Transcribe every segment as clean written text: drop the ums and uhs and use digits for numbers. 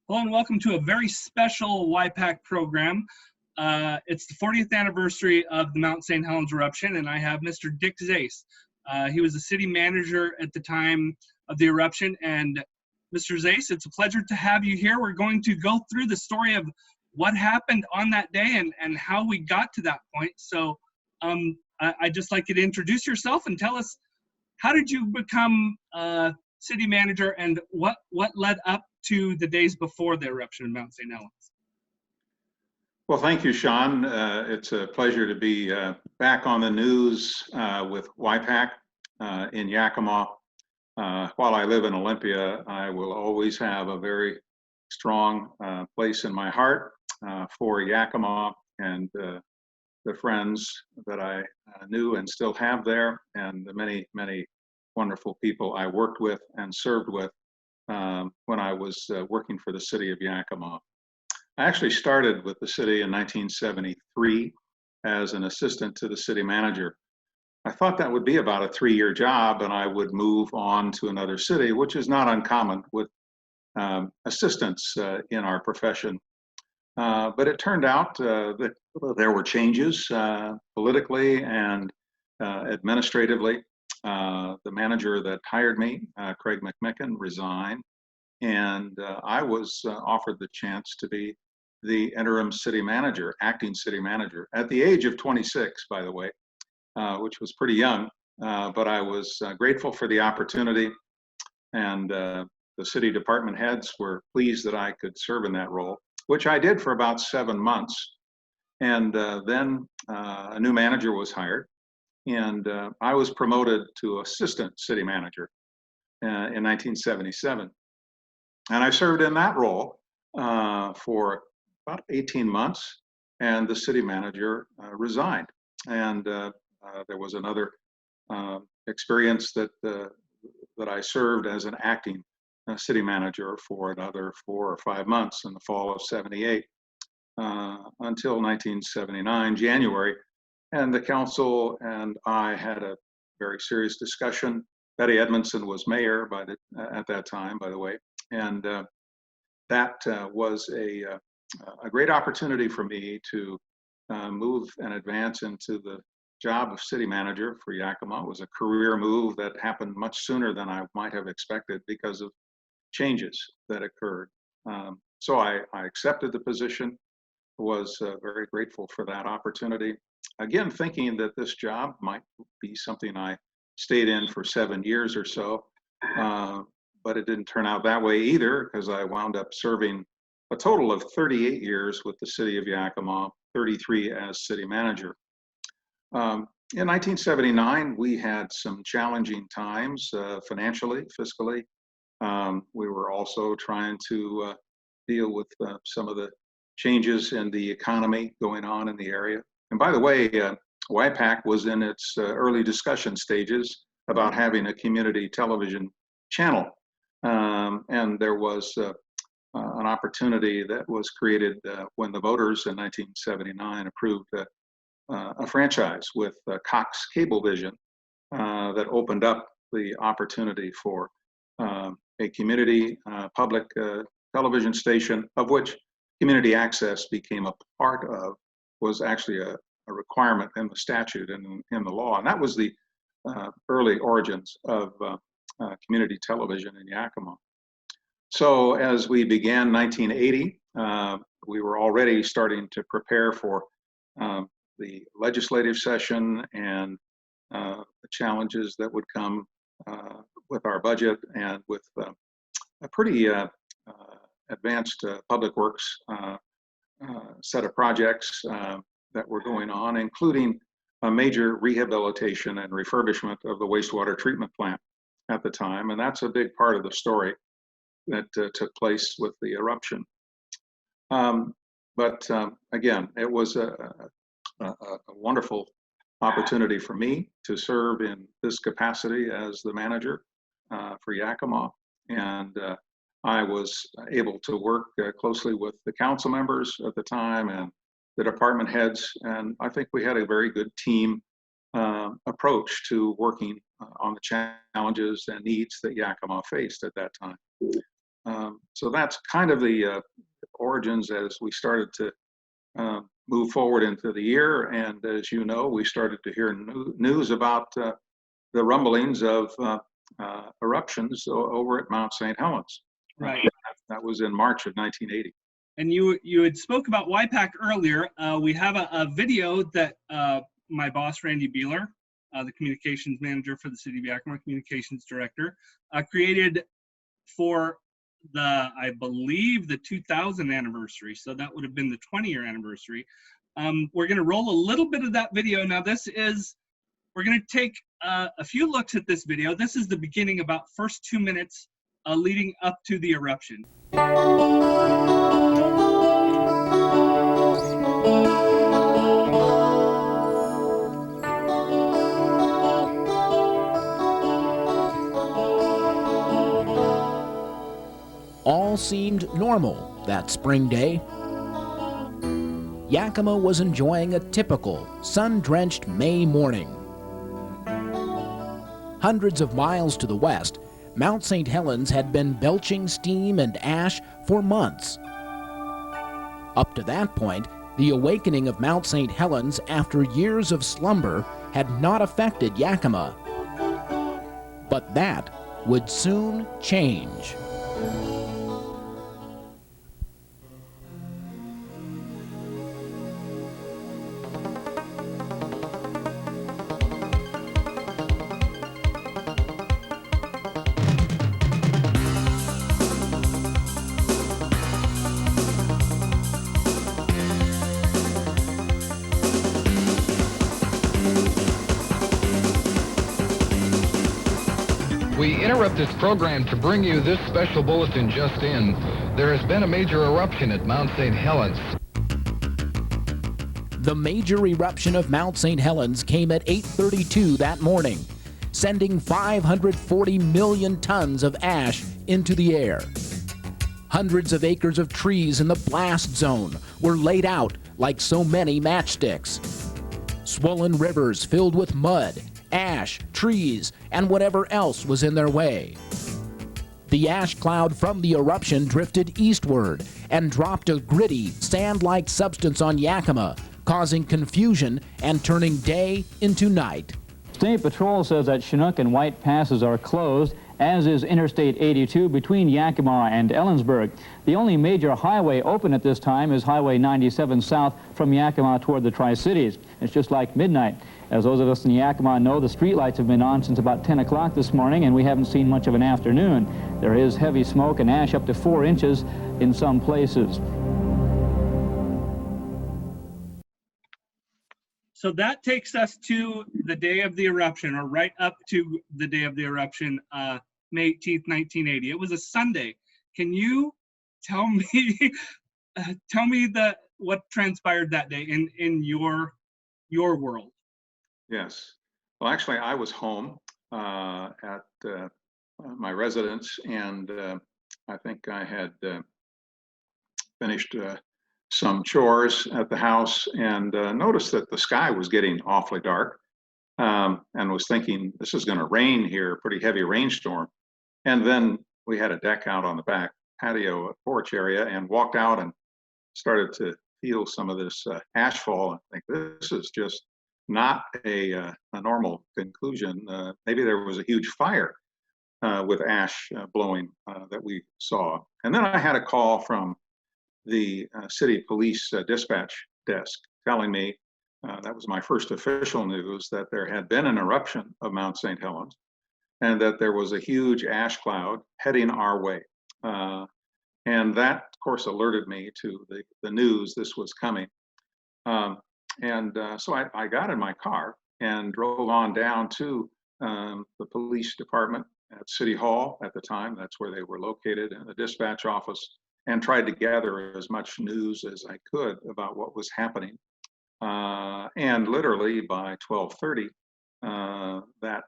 Hello and welcome to a very special Y-PAC program. It's the 40th anniversary of the Mount St. Helens Eruption, and I have Mr. Dick Zais. He was the city manager at the time of the eruption, and Mr. Zais, it's a pleasure to have you here. We're going to go through the story of what happened on that day and how we got to that point. So I'd just like you to introduce yourself and tell us, how did you become city manager, and what led up to the days before the eruption of Mount St. Helens? Well, thank you, Sean. It's a pleasure to be back on the news with Y-PAC in Yakima. While I live in Olympia, I will always have a very strong place in my heart for Yakima and the friends that I knew and still have there, and the many, many wonderful people I worked with and served with when I was working for the city of Yakima. I actually started with the city in 1973 as an assistant to the city manager. I thought that would be about a 3-year job and I would move on to another city, which is not uncommon with assistants in our profession. But it turned out that there were changes politically and administratively. The manager that hired me, Craig McMicken, resigned, and I was offered the chance to be the interim city manager, acting city manager, at the age of 26, by the way, which was pretty young, but I was grateful for the opportunity, and the city department heads were pleased that I could serve in that role, which I did for about 7 months. And then a new manager was hired, and I was promoted to assistant city manager in 1977. And I served in that role for about 18 months, and the city manager resigned. And there was another experience that I served as an acting city manager for another 4 or 5 months in the fall of '78 until 1979, January. And the council and I had a very serious discussion. Betty Edmondson was mayor at that time, by the way. And that was a great opportunity for me to move and advance into the job of city manager for Yakima. It was a career move that happened much sooner than I might have expected because of changes that occurred. So I accepted the position, was very grateful for that opportunity. Again, thinking that this job might be something I stayed in for 7 years or so, but it didn't turn out that way either, because I wound up serving a total of 38 years with the city of Yakima, 33 as city manager. In 1979, we had some challenging times financially, fiscally. We were also trying to deal with some of the changes in the economy going on in the area. And by the way, Y-PAC was in its early discussion stages about having a community television channel. And there was an opportunity that was created when the voters in 1979 approved a franchise with Cox Cablevision that opened up the opportunity for a community public television station, of which community access became a part of, was actually a requirement in the statute and in the law. And that was the early origins of community television in Yakima. So as we began 1980, we were already starting to prepare for the legislative session and the challenges that would come with our budget and with a pretty advanced public works set of projects that were going on, including a major rehabilitation and refurbishment of the wastewater treatment plant at the time. And that's a big part of the story that took place with the eruption. But again, it was a wonderful opportunity for me to serve in this capacity as the manager for Yakima. And I was able to work closely with the council members at the time and the department heads. And I think we had a very good team approach to working on the challenges and needs that Yakima faced at that time. So that's kind of the origins as we started to move forward into the year. And as you know, we started to hear news about the rumblings of eruptions over at Mount St. Helens. Right. That was in March of 1980. And you had spoke about Y-PAC earlier. We have a video that my boss, Randy Beeler, the communications manager for the city of Yakima, communications director, created for I believe the 2000 anniversary. So that would have been the 20-year anniversary. We're going to roll a little bit of that video. Now we're going to take a few looks at this video. This is the beginning, about first 2 minutes leading up to the eruption. All seemed normal that spring day. Yakima was enjoying a typical sun-drenched May morning. Hundreds of miles to the west, Mount St. Helens had been belching steam and ash for months. Up to that point, the awakening of Mount St. Helens after years of slumber had not affected Yakima. But that would soon change. We interrupt this program to bring you this special bulletin just in. There has been a major eruption at Mount St. Helens. The major eruption of Mount St. Helens came at 8:32 that morning, sending 540 million tons of ash into the air. Hundreds of acres of trees in the blast zone were laid out like so many matchsticks. Swollen rivers filled with mud, ash, trees, and whatever else was in their way. The ash cloud from the eruption drifted eastward and dropped a gritty, sand-like substance on Yakima, causing confusion and turning day into night. State Patrol says that Chinook and White passes are closed, as is Interstate 82 between Yakima and Ellensburg. The only major highway open at this time is Highway 97 south from Yakima toward the Tri-Cities. It's just like midnight. As those of us in Yakima know, the streetlights have been on since about 10 o'clock this morning, and we haven't seen much of an afternoon. There is heavy smoke and ash up to 4 inches in some places. So that takes us to the day of the eruption, or right up to the day of the eruption, May 18th, 1980. It was a Sunday. Can you tell me what transpired that day in your world? Yes. Well, actually, I was home at my residence, and I think I had finished some chores at the house and noticed that the sky was getting awfully dark, and was thinking, this is going to rain here, pretty heavy rainstorm. And then we had a deck out on the back patio porch area, and walked out and started to feel some of this ash fall. I think this is just not a normal conclusion. Maybe there was a huge fire with ash blowing that we saw. And then I had a call from the city police dispatch desk telling me, that was my first official news, that there had been an eruption of Mount St. Helens and that there was a huge ash cloud heading our way. And that, of course, alerted me to the news this was coming. So I got in my car and drove on down to the police department at City Hall at the time. That's where they were located, in the dispatch office, and tried to gather as much news as I could about what was happening. And literally by 12:30 that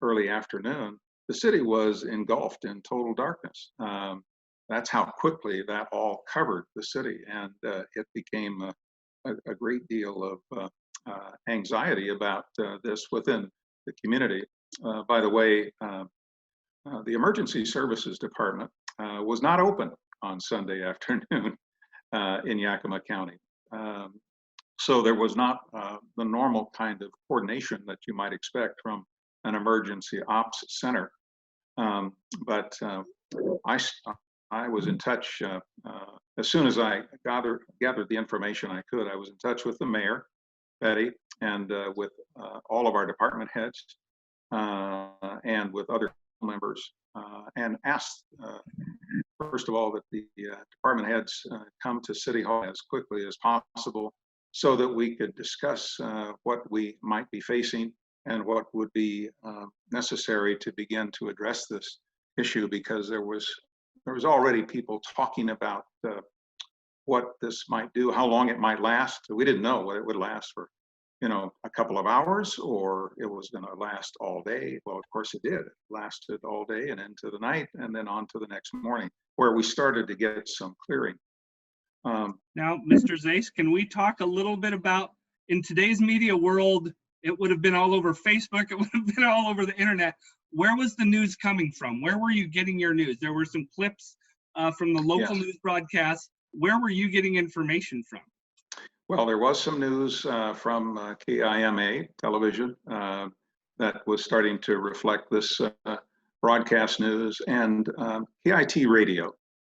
early afternoon, the city was engulfed in total darkness. That's how quickly that all covered the city, and it became a great deal of anxiety about this within the community. By the way, the Emergency Services Department was not open on Sunday afternoon in Yakima County. So there was not the normal kind of coordination that you might expect from an emergency ops center. But I was in touch as soon as I gathered the information I could. I was in touch with the mayor, Betty, and with all of our department heads and with other members, and asked, first of all, that the department heads come to City Hall as quickly as possible so that we could discuss what we might be facing and what would be necessary to begin to address this issue, because there was already people talking about what this might do, how long it might last. We didn't know whether it would last for, a couple of hours or it was going to last all day. Well, of course it did. It lasted all day and into the night and then on to the next morning, where we started to get some clearing. Now, Mr. Zais, can we talk a little bit about, in today's media world, it would have been all over Facebook, it would have been all over the internet. Where was the news coming from? Where were you getting your news? There were some clips from the local news broadcasts. Where were you getting information from? Well, there was some news from KIMA television that was starting to reflect this broadcast news, and KIT radio.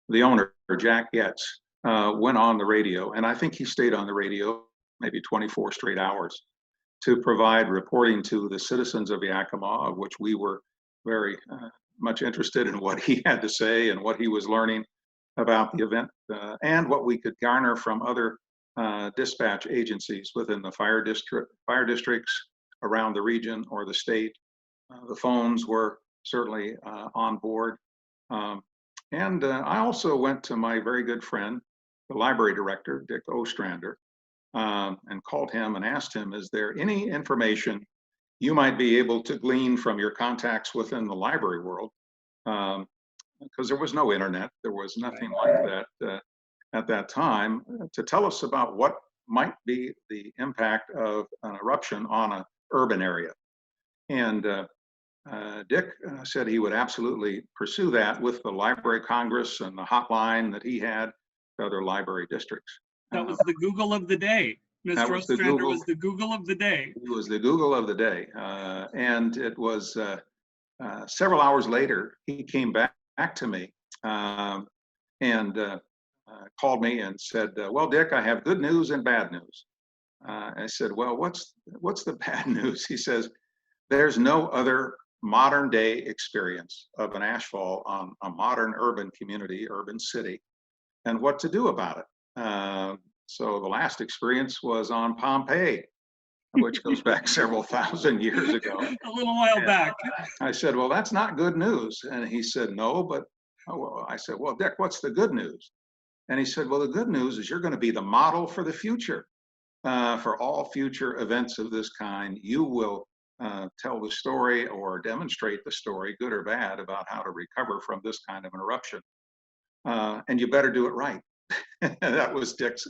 The owner, Jack Getz, went on the radio, and I think he stayed on the radio maybe 24 straight hours to provide reporting to the citizens of Yakima, of which we were very much interested in what he had to say and what he was learning about the event, and what we could garner from other dispatch agencies within the fire districts around the region or the state. The phones were certainly on board. And I also went to my very good friend, the library director, Dick Ostrander, and called him and asked him, is there any information you might be able to glean from your contacts within the library world? Because there was no internet, there was nothing like that at that time, to tell us about what might be the impact of an eruption on an urban area. And Dick said he would absolutely pursue that with the Library Congress and the hotline that he had to other library districts. That was the Google of the day. Mr. Ostrander was the Google of the day. He was the Google of the day. And it was several hours later, he came back to me and called me and said, well, Dick, I have good news and bad news. I said, well, what's the bad news? He says, there's no other modern day experience of an ashfall on a modern urban community, urban city, and what to do about it. So the last experience was on Pompeii, which goes back several thousand years ago. A little while back. I said, well, that's not good news. And he said, no, but I said, well, Dick, what's the good news? And he said, well, the good news is you're going to be the model for the future. For all future events of this kind, you will tell the story or demonstrate the story, good or bad, about how to recover from this kind of an eruption. And you better do it right. That was Dick's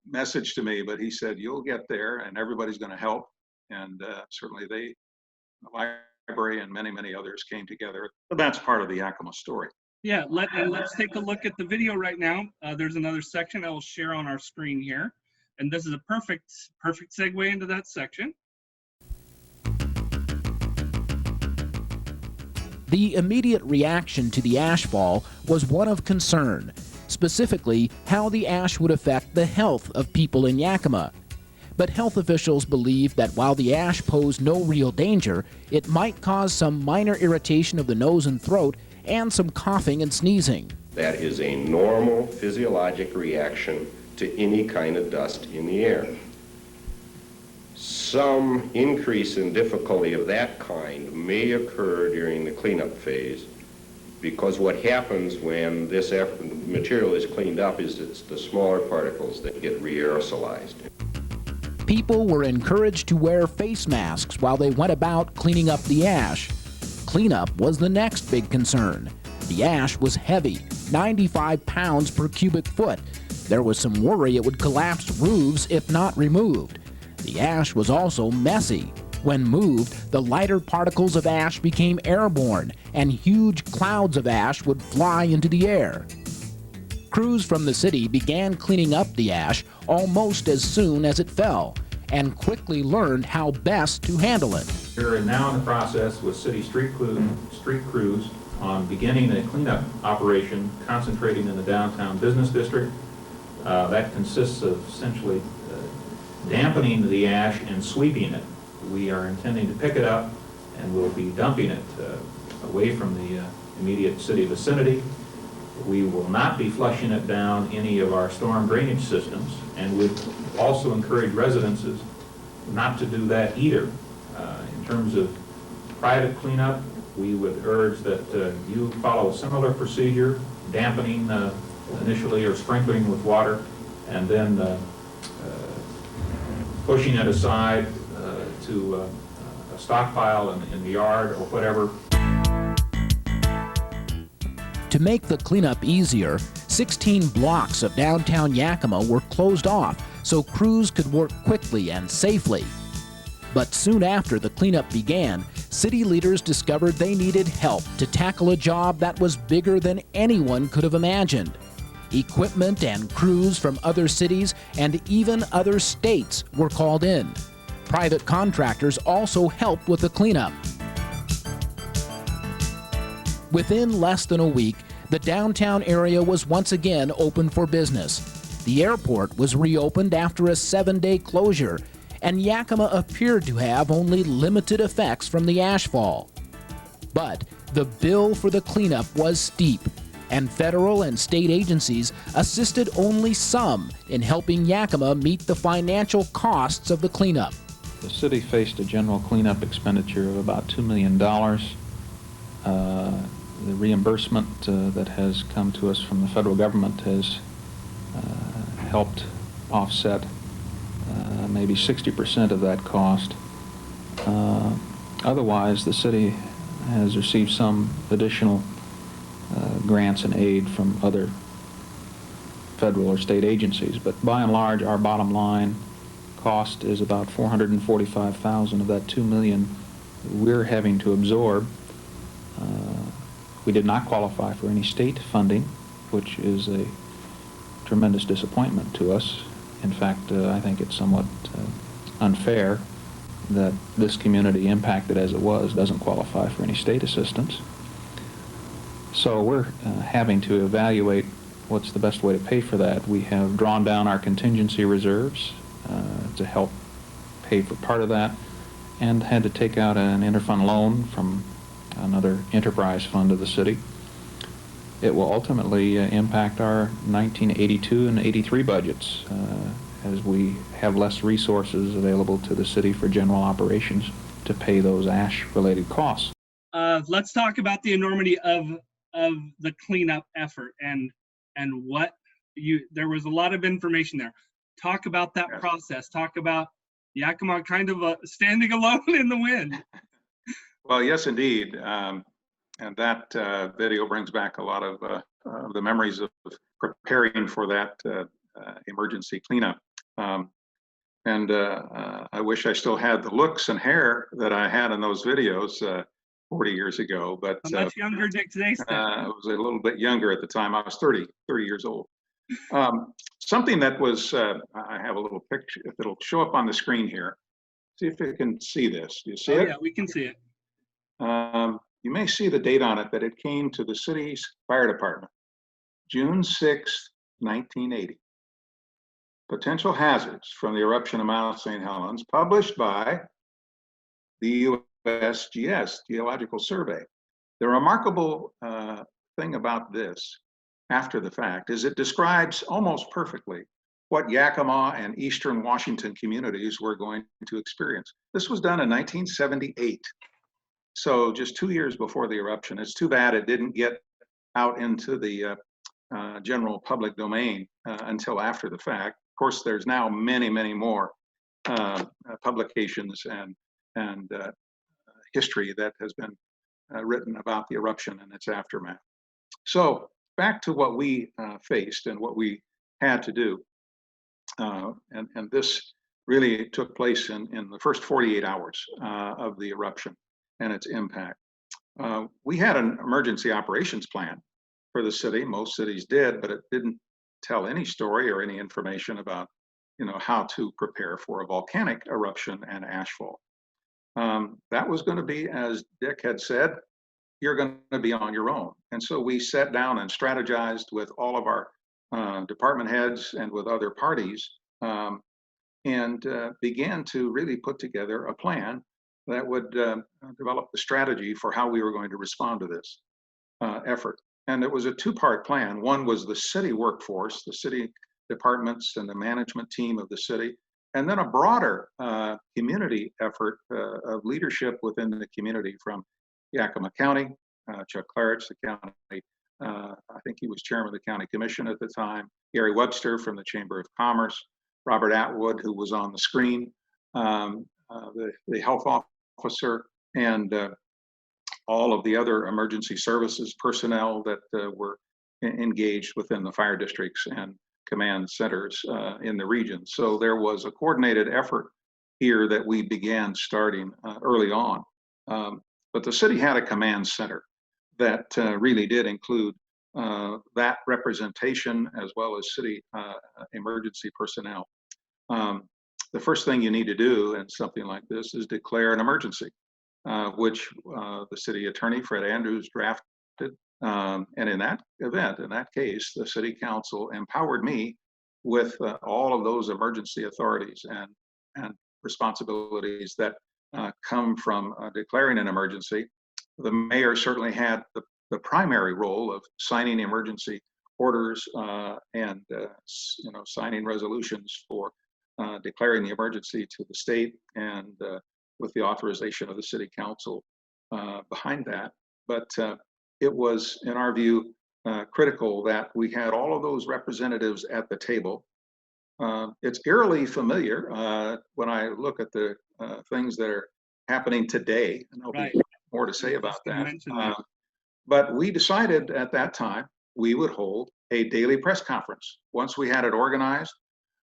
message to me, but he said, you'll get there and everybody's going to help. And certainly the library and many, many others came together. But that's part of the Yakima story. Yeah, let's take a look at the video right now. There's another section I will share on our screen here. And this is a perfect segue into that section. The immediate reaction to the ashfall was one of concern, specifically how the ash would affect the health of people in Yakima. But health officials believe that while the ash posed no real danger, it might cause some minor irritation of the nose and throat and some coughing and sneezing. That is a normal physiologic reaction to any kind of dust in the air. Some increase in difficulty of that kind may occur during the cleanup phase, because what happens when this material is cleaned up is it's the smaller particles that get re-aerosolized. People were encouraged to wear face masks while they went about cleaning up the ash. Cleanup was the next big concern. The ash was heavy, 95 pounds per cubic foot. There was some worry it would collapse roofs if not removed. The ash was also messy. When moved, the lighter particles of ash became airborne, and huge clouds of ash would fly into the air. Crews from the city began cleaning up the ash almost as soon as it fell, and quickly learned how best to handle it. We're now in the process with city street crews on beginning a cleanup operation concentrating in the downtown business district. That consists of essentially dampening the ash and sweeping it. We are intending to pick it up and we'll be dumping it away from the immediate city vicinity. We will not be flushing it down any of our storm drainage systems, and we'd also encourage residences not to do that either. In terms of private cleanup, we would urge that you follow a similar procedure, dampening initially or sprinkling with water, and then pushing it aside to a stockpile in the yard or whatever. To make the cleanup easier, 16 blocks of downtown Yakima were closed off so crews could work quickly and safely. But soon after the cleanup began, city leaders discovered they needed help to tackle a job that was bigger than anyone could have imagined. Equipment and crews from other cities and even other states were called in. Private contractors also helped with the cleanup. Within less than a week, the downtown area was once again open for business. The airport was reopened after a 7-day closure, and Yakima appeared to have only limited effects from the ashfall. But the bill for the cleanup was steep, and federal and state agencies assisted only some in helping Yakima meet the financial costs of the cleanup. The city faced a general cleanup expenditure of about $2 million. The reimbursement that has come to us from the federal government has helped offset maybe 60% of that cost. Otherwise, the city has received some additional grants and aid from other federal or state agencies, but by and large, our bottom line cost is about $445,000 of that $2 million we're having to absorb. We did not qualify for any state funding, which is a tremendous disappointment to us. In fact, I think it's somewhat unfair that this community, impacted as it was, doesn't qualify for any state assistance. So we're having to evaluate what's the best way to pay for that. We have drawn down our contingency reserves to help pay for part of that, and had to take out an interfund loan from another enterprise fund of the city. It will ultimately impact our 1982 and 83 budgets as we have less resources available to the city for general operations to pay those ash-related costs. Let's talk about the enormity of the cleanup effort and what there was a lot of information there. Talk about that process. Talk about Yakima kind of standing alone in the wind. Well, yes, indeed. And that video brings back a lot of the memories of preparing for that emergency cleanup. And I wish I still had the looks and hair that I had in those videos 40 years ago. But how much younger Dick Zais? I was a little bit younger at the time. I was 30 years old. Something that was, I have a little picture, if it'll show up on the screen here. See if you can see this. Do you see it? Yeah, we can see it. You may see the date on it that it came to the city's fire department, June 6, 1980. Potential hazards from the eruption of Mount St. Helens, published by the USGS, Geological Survey. The remarkable thing about this, after the fact, is it describes almost perfectly what Yakima and Eastern Washington communities were going to experience. This was done in 1978. So just 2 years before the eruption. It's too bad it didn't get out into the general public domain until after the fact. Of course, there's now many, many more publications and history that has been written about the eruption and its aftermath. So back to what we faced and what we had to do. And this really took place in the first 48 hours of the eruption and its impact. We had an emergency operations plan for the city. Most cities did, but it didn't tell any story or any information about, how to prepare for a volcanic eruption and ashfall. That was going to be, as Dick had said, you're going to be on your own. And so we sat down and strategized with all of our department heads and with other parties, and began to really put together a plan that would develop the strategy for how we were going to respond to this effort. And it was a two-part plan. One was the city workforce, the city departments and the management team of the city, and then a broader community effort of leadership within the community from Yakima County, Chuck Clarich, the county, I think he was chairman of the county commission at the time, Gary Webster from the Chamber of Commerce, Robert Atwood, who was on the screen, the health officer, and all of the other emergency services personnel that were engaged within the fire districts and command centers in the region. So there was a coordinated effort here that we began starting early on. But the city had a command center that really did include that representation as well as city emergency personnel. The first thing you need to do in something like this is declare an emergency, which the city attorney, Fred Andrews, drafted. And in that event, in that case, the city council empowered me with all of those emergency authorities and responsibilities that come from declaring an emergency. The mayor certainly had the primary role of signing emergency orders and signing resolutions for declaring the emergency to the state, and with the authorization of the city council behind that. But it was, in our view, critical that we had all of those representatives at the table. It's eerily familiar when I look at the things that are happening today, and there'll be more to say about that. But we decided at that time we would hold a daily press conference once we had it organized,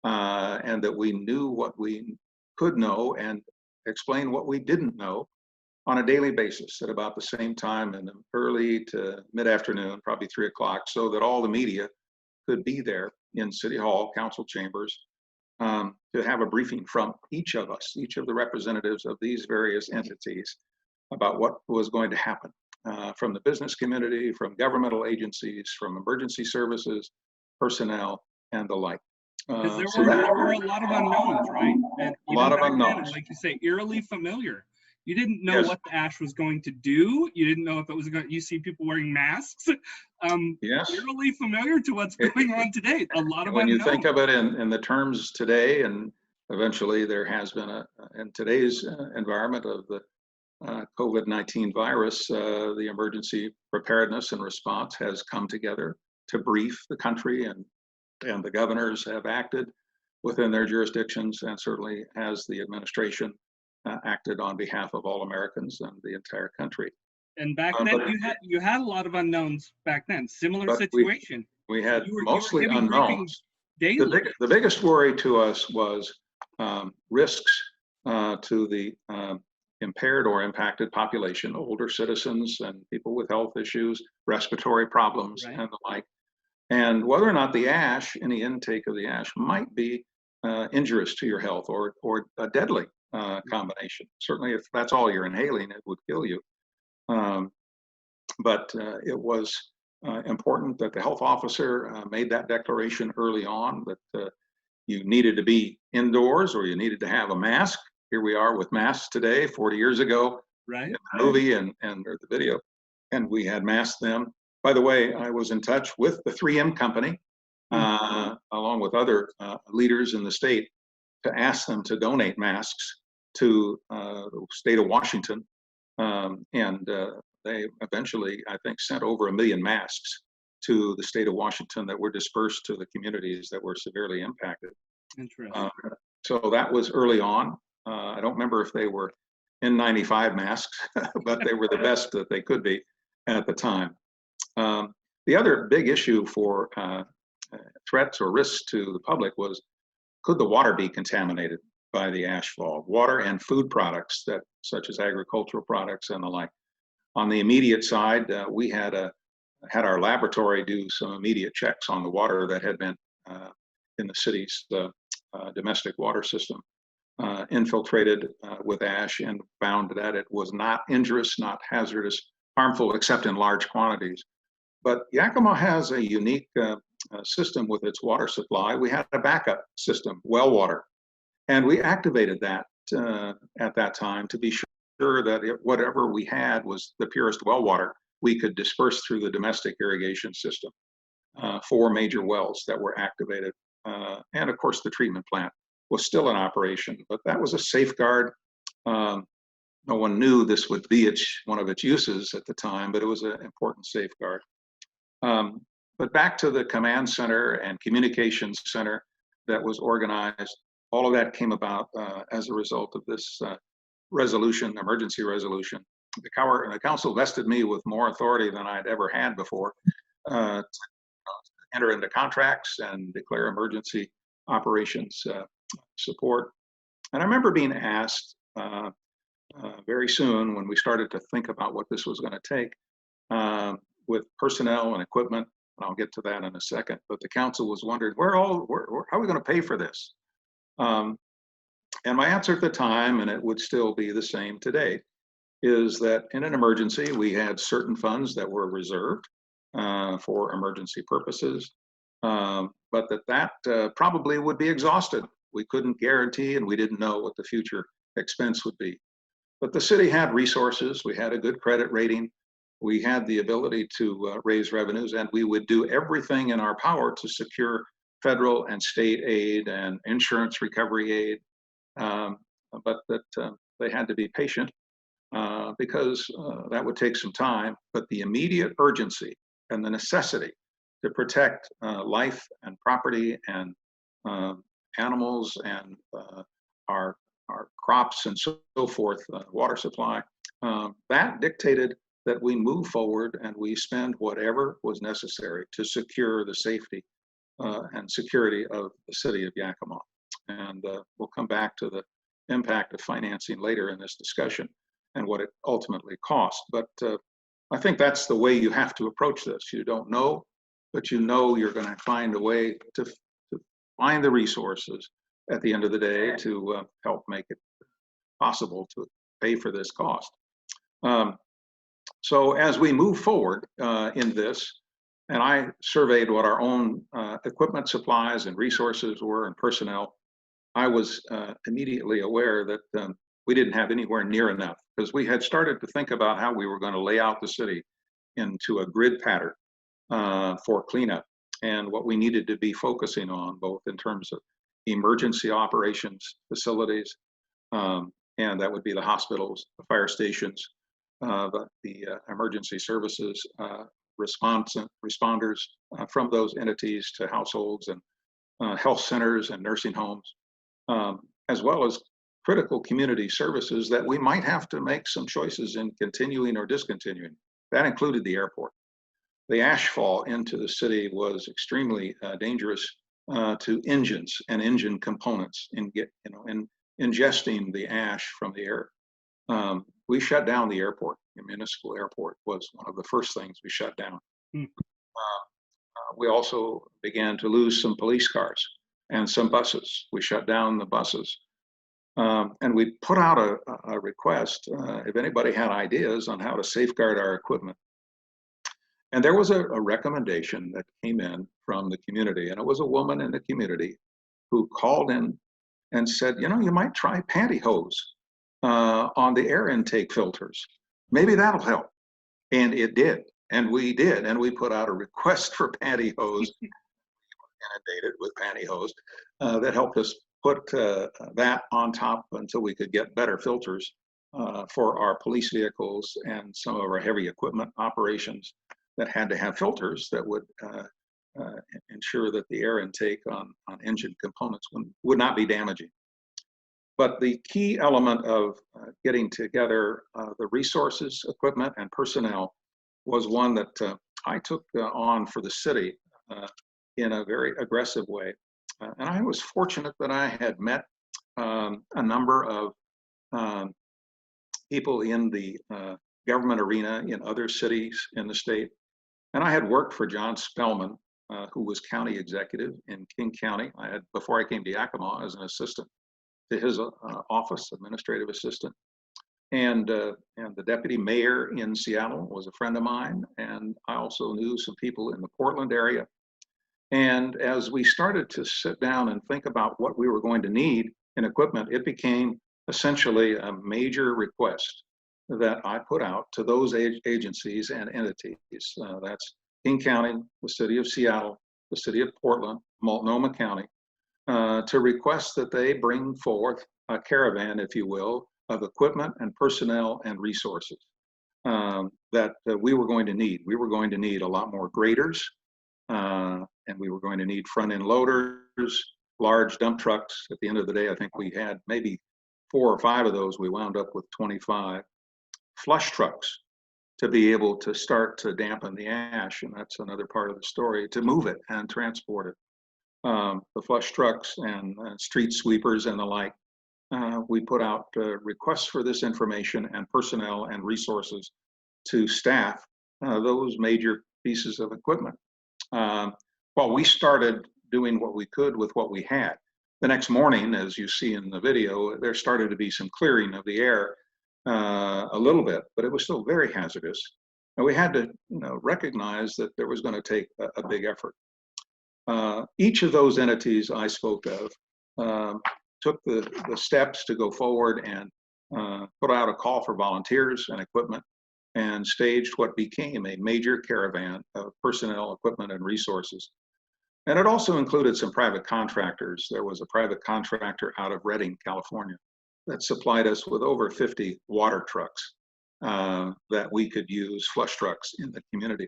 and that we knew what we could know and explain what we didn't know on a daily basis at about the same time in the early to mid-afternoon, probably 3 o'clock, so that all the media could be there in City Hall, council chambers, to have a briefing from each of us, each of the representatives of these various entities about what was going to happen from the business community, from governmental agencies, from emergency services, personnel, and the like. Because there were a lot of unknowns, right? And a lot of unknowns. Like you say, eerily familiar. You didn't know what the ash was going to do. You didn't know if it was going. You see people wearing masks. Yes. Eerily familiar to what's going on today. A lot of when unknowns. You think of it in the terms today, and eventually there has been in today's environment of the COVID-19 virus, the emergency preparedness and response has come together to brief the country, and the governors have acted within their jurisdictions, and certainly has the administration acted on behalf of all Americans and the entire country. And back then, you had a lot of unknowns back then. Similar situation. We had mostly unknowns. Daily. The biggest worry to us was risks to the impaired or impacted population, older citizens and people with health issues, respiratory problems, and the like. And whether or not the ash, any intake of the ash, might be injurious to your health or a deadly combination. Certainly, if that's all you're inhaling, it would kill you. But it was important that the health officer made that declaration early on that you needed to be indoors or you needed to have a mask. Here we are with masks today, 40 years ago, in the movie and or the video, and we had masks then. By the way, I was in touch with the 3M company, along with other leaders in the state, to ask them to donate masks to the state of Washington. And they eventually, I think, sent over 1 million masks to the state of Washington that were dispersed to the communities that were severely impacted. Interesting. So that was early on. I don't remember if they were N95 masks, but they were the best that they could be at the time. The other big issue for threats or risks to the public was, could the water be contaminated? by the ash fall. Water and food products, that such as agricultural products and the like. On the immediate side, we had our laboratory do some immediate checks on the water that had been in the city's domestic water system, infiltrated with ash, and found that it was not injurious, not hazardous, harmful, except in large quantities. But Yakima has a unique system with its water supply. We had a backup system, well water, and we activated that at that time to be sure that whatever we had was the purest well water we could disperse through the domestic irrigation system. 4 major wells that were activated. And of course, the treatment plant was still in operation, but that was a safeguard. No one knew this would be one of its uses at the time, but it was an important safeguard. But back to the command center and communications center that was organized, all of that came about as a result of this resolution, emergency resolution. The council vested me with more authority than I'd ever had before to enter into contracts and declare emergency operations support. And I remember being asked very soon, when we started to think about what this was going to take, with personnel and equipment, and I'll get to that in a second, but the council was wondering, how are we going to pay for this? And my answer at the time, and it would still be the same today, is that in an emergency, we had certain funds that were reserved for emergency purposes, but that probably would be exhausted. We couldn't guarantee, and we didn't know what the future expense would be. But the city had resources. We had a good credit rating. We had the ability to raise revenues, and we would do everything in our power to secure federal and state aid and insurance recovery aid, but that they had to be patient because that would take some time. But the immediate urgency and the necessity to protect life and property and animals and our crops and so forth, water supply, that dictated that we move forward and we spend whatever was necessary to secure the safety and security of the city of Yakima. And we'll come back to the impact of financing later in this discussion and what it ultimately cost. But I think that's the way you have to approach this. You don't know, but you know you're going to find a way to find the resources at the end of the day to help make it possible to pay for this cost. So as we move forward in this, and I surveyed what our own equipment supplies and resources were and personnel, I was immediately aware that we didn't have anywhere near enough, because we had started to think about how we were going to lay out the city into a grid pattern for cleanup, and what we needed to be focusing on, both in terms of emergency operations facilities, and that would be the hospitals, the fire stations, the emergency services, responders from those entities to households and health centers and nursing homes, as well as critical community services that we might have to make some choices in continuing or discontinuing. That included the airport. The ash fall into the city was extremely dangerous to engines and engine components in ingesting the ash from the air. We shut down the airport. The municipal airport was one of the first things we shut down. We also began to lose some police cars and some buses. We shut down the buses. And we put out a request if anybody had ideas on how to safeguard our equipment. And there was a recommendation that came in from the community, and it was a woman in the community who called in and said, you might try pantyhose on the air intake filters. Maybe that'll help. And it did. And we did. And we put out a request for pantyhose, inundated with pantyhose, that helped us put that on top until we could get better filters for our police vehicles and some of our heavy equipment operations that had to have filters that would ensure that the air intake on engine components would not be damaging. But the key element of getting together the resources, equipment, and personnel was one that I took on for the city in a very aggressive way. And I was fortunate that I had met a number of people in the government arena in other cities in the state. And I had worked for John Spellman, who was county executive in King County. Before I came to Yakima, as an assistant to his office, administrative assistant. And the deputy mayor in Seattle was a friend of mine. And I also knew some people in the Portland area. And as we started to sit down and think about what we were going to need in equipment, it became essentially a major request that I put out to those agencies and entities. That's King County, the city of Seattle, the city of Portland, Multnomah County, to request that they bring forth a caravan, if you will, of equipment and personnel and resources that we were going to need. We were going to need a lot more graders, and we were going to need front-end loaders, large dump trucks. At the end of the day, I think we had maybe 4 or 5 of those. We wound up with 25. Flush trucks to be able to start to dampen the ash, and that's another part of the story, to move it and transport it. The flush trucks and street sweepers and the like. We put out requests for this information and personnel and resources to staff those major pieces of equipment. Well, we started doing what we could with what we had. The next morning, as you see in the video, there started to be some clearing of the air a little bit, but it was still very hazardous. And we had to recognize that there was going to take a big effort. Each of those entities I spoke of took the steps to go forward and put out a call for volunteers and equipment and staged what became a major caravan of personnel, equipment, and resources. And it also included some private contractors. There was a private contractor out of Redding, California, that supplied us with over 50 water trucks that we could use, flush trucks, in the community.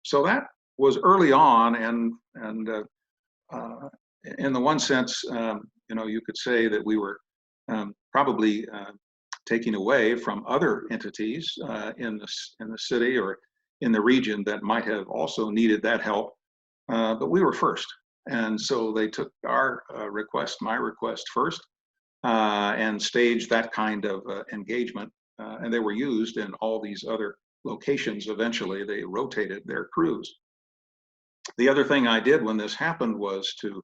So that was early on, and in the one sense, you could say that we were probably taking away from other entities in the city or in the region that might have also needed that help, but we were first. And so they took our request, my request first, and staged that kind of engagement, and they were used in all these other locations. Eventually, they rotated their crews. The other thing I did when this happened was to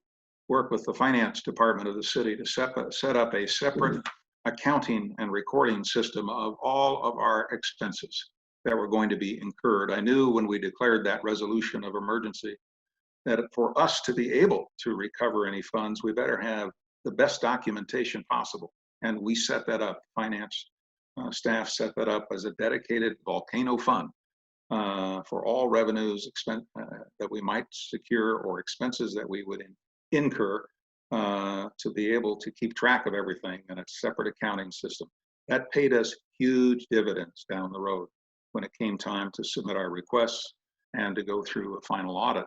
work with the finance department of the city to set up a separate accounting and recording system of all of our expenses that were going to be incurred. I knew when we declared that resolution of emergency that for us to be able to recover any funds, we better have the best documentation possible. And we set that up, finance staff set that up as a dedicated volcano fund for all revenues that we might secure or expenses that we would incur to be able to keep track of everything in a separate accounting system. That paid us huge dividends down the road when it came time to submit our requests and to go through a final audit.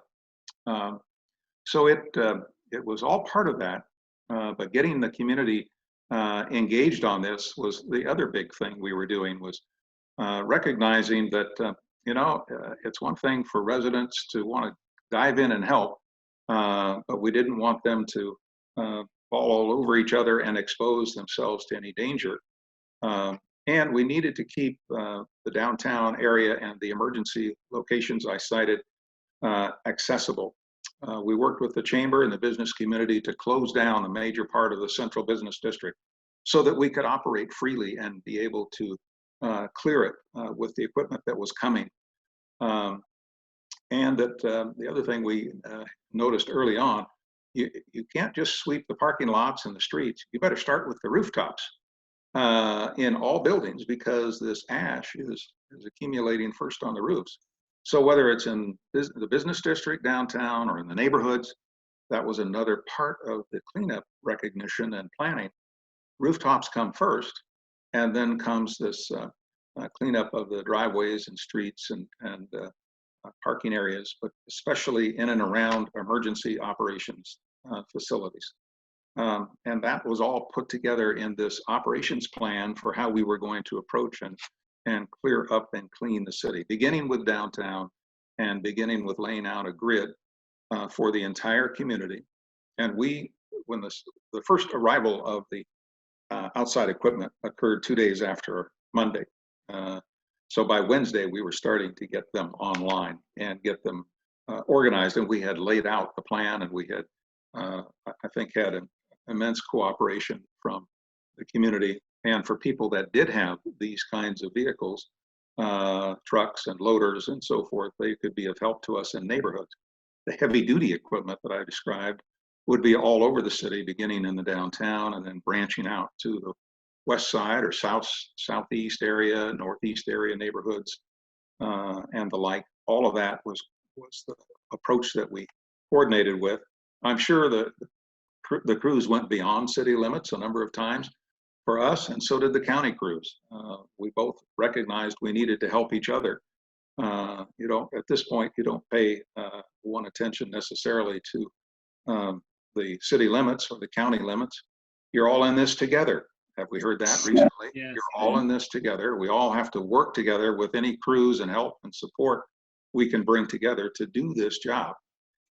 So it was all part of that, but getting the community engaged on this was the other big thing we were doing, was recognizing that it's one thing for residents to want to dive in and help, but we didn't want them to fall all over each other and expose themselves to any danger. And we needed to keep the downtown area and the emergency locations I cited accessible. We worked with the chamber and the business community to close down a major part of the central business district so that we could operate freely and be able to clear it with the equipment that was coming. And that the other thing we noticed early on, you can't just sweep the parking lots and the streets. You better start with the rooftops in all buildings, because this ash is accumulating first on the roofs. So whether it's in the business district downtown or in the neighborhoods, that was another part of the cleanup recognition and planning. Rooftops come first, and then comes this cleanup of the driveways and streets and parking areas, but especially in and around emergency operations facilities. And that was all put together in this operations plan for how we were going to approach and clear up and clean the city, beginning with downtown and beginning with laying out a grid for the entire community. And we when the first arrival of the outside equipment occurred 2 days after Monday. So by Wednesday, we were starting to get them online and get them organized, and we had laid out the plan, and we had, I think, had an immense cooperation from the community. And for people that did have these kinds of vehicles, trucks and loaders and so forth, they could be of help to us in neighborhoods. The heavy duty equipment that I described would be all over the city, beginning in the downtown and then branching out to the west side or southeast area, northeast area neighborhoods, and the like. All of that was the approach that we coordinated with. I'm sure that the crews went beyond city limits a number of times for us, and so did the county crews. We both recognized we needed to help each other. At this point, you don't pay one attention necessarily to the city limits or the county limits. You're all in this together. Have we heard that recently? Yes. You're all in this together. We all have to work together with any crews and help and support we can bring together to do this job.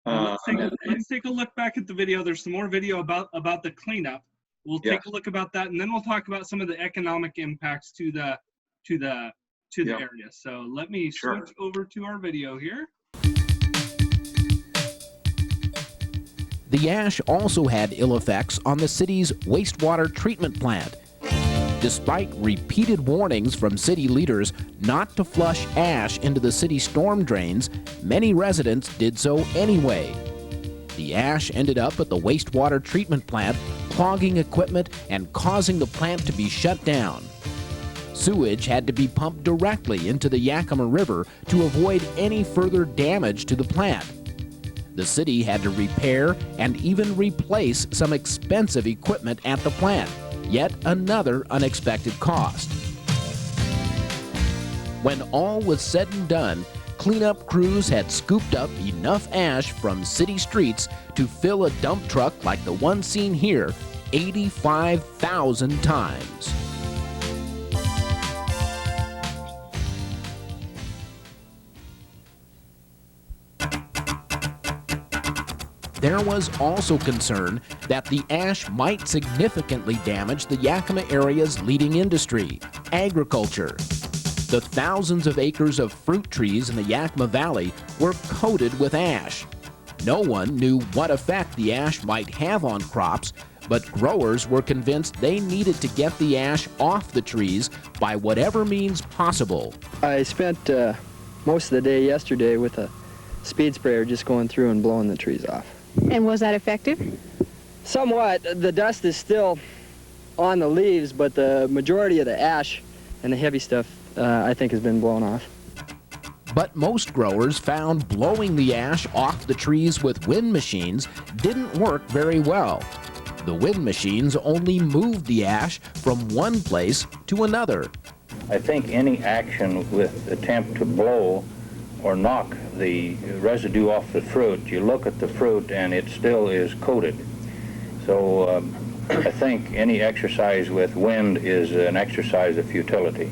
Let's take a look back at the video. There's some more video about the cleanup. We'll take a look about that, and then we'll talk about some of the economic impacts to the area. So let me switch over to our video here. The ash also had ill effects on the city's wastewater treatment plant. Despite repeated warnings from city leaders not to flush ash into the city storm drains, many residents did so anyway. The ash ended up at the wastewater treatment plant, clogging equipment and causing the plant to be shut down. Sewage had to be pumped directly into the Yakima River to avoid any further damage to the plant. The city had to repair and even replace some expensive equipment at the plant, yet another unexpected cost. When all was said and done, cleanup crews had scooped up enough ash from city streets to fill a dump truck like the one seen here 85,000 times. There was also concern that the ash might significantly damage the Yakima area's leading industry, agriculture. The thousands of acres of fruit trees in the Yakima Valley were coated with ash. No one knew what effect the ash might have on crops, but growers were convinced they needed to get the ash off the trees by whatever means possible. I spent most of the day yesterday with a speed sprayer just going through and blowing the trees off. And was that effective? Somewhat. The dust is still on the leaves, but the majority of the ash and the heavy stuff, I think, has been blown off. But most growers found blowing the ash off the trees with wind machines didn't work very well. The wind machines only moved the ash from one place to another. I think any action with attempt to blow or knock the residue off the fruit, you look at the fruit and it still is coated. So I think any exercise with wind is an exercise of futility.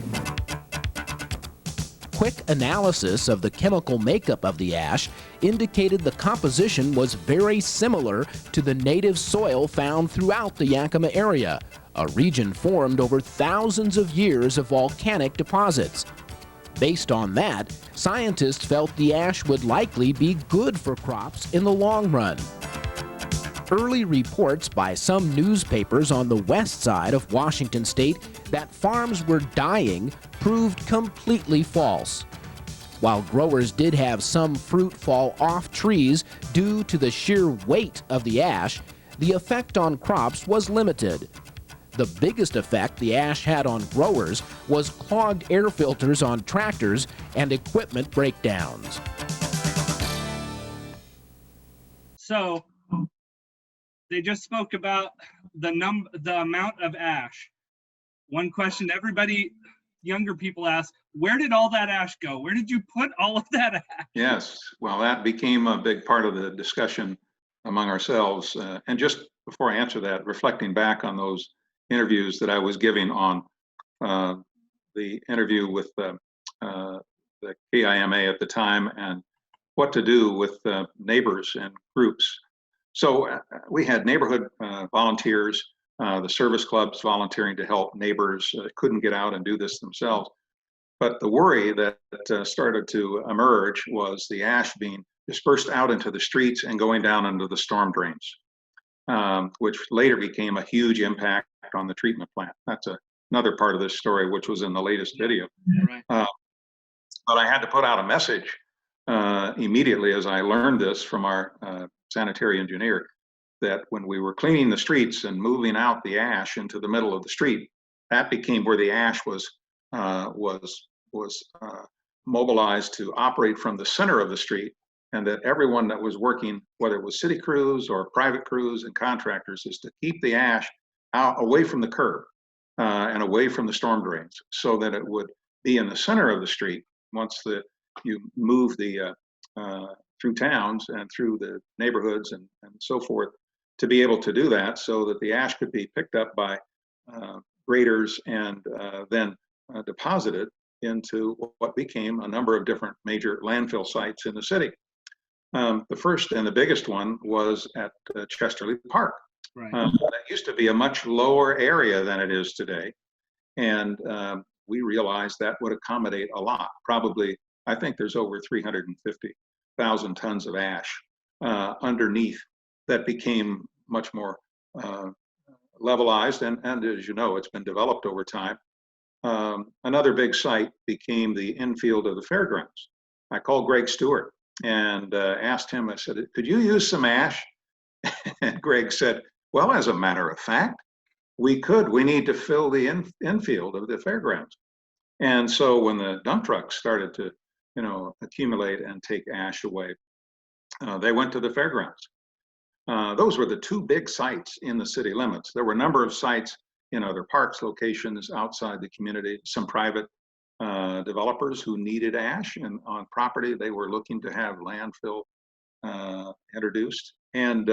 Quick analysis of the chemical makeup of the ash indicated the composition was very similar to the native soil found throughout the Yakima area, a region formed over thousands of years of volcanic deposits. Based on that, scientists felt the ash would likely be good for crops in the long run. Early reports by some newspapers on the west side of Washington state that farms were dying proved completely false. While growers did have some fruit fall off trees due to the sheer weight of the ash, the effect on crops was limited. The biggest effect the ash had on growers was clogged air filters on tractors and equipment breakdowns. So they just spoke about the amount of ash. One question everybody, younger people ask, where did all that ash go? Where did you put all of that ash? Yes, well, that became a big part of the discussion among ourselves. And just before I answer that, reflecting back on those interviews that I was giving on the interview with the KIMA at the time and what to do with neighbors and groups. So we had neighborhood volunteers, the service clubs volunteering to help neighbors couldn't get out and do this themselves. But the worry that started to emerge was the ash being dispersed out into the streets and going down into the storm drains, which later became a huge impact on the treatment plant. That's another part of this story, which was in the latest video. Right. But I had to put out a message immediately as I learned this from our sanitary engineer, that when we were cleaning the streets and moving out the ash into the middle of the street, that became where the ash was mobilized to operate from the center of the street, and that everyone that was working, whether it was city crews or private crews and contractors, is to keep the ash out away from the curb and away from the storm drains, so that it would be in the center of the street once you move the through towns and through the neighborhoods and so forth, to be able to do that, so that the ash could be picked up by graders and then deposited into what became a number of different major landfill sites in the city. The first and the biggest one was at Chesterley Park. Right. That used to be a much lower area than it is today. And we realized that would accommodate a lot. Probably, I think there's over 350,000 tons of ash underneath that became much more levelized. And as you know, it's been developed over time. Another big site became the infield of the fairgrounds. I called Greg Stewart and asked him, I said, could you use some ash? And Greg said, well, as a matter of fact, we could. We need to fill the infield of the fairgrounds. And so when the dump trucks started to, accumulate and take ash away, they went to the fairgrounds. Those were the two big sites in the city limits. There were a number of sites in other parks locations outside the community, some private developers who needed ash, and on property they were looking to have landfill introduced, and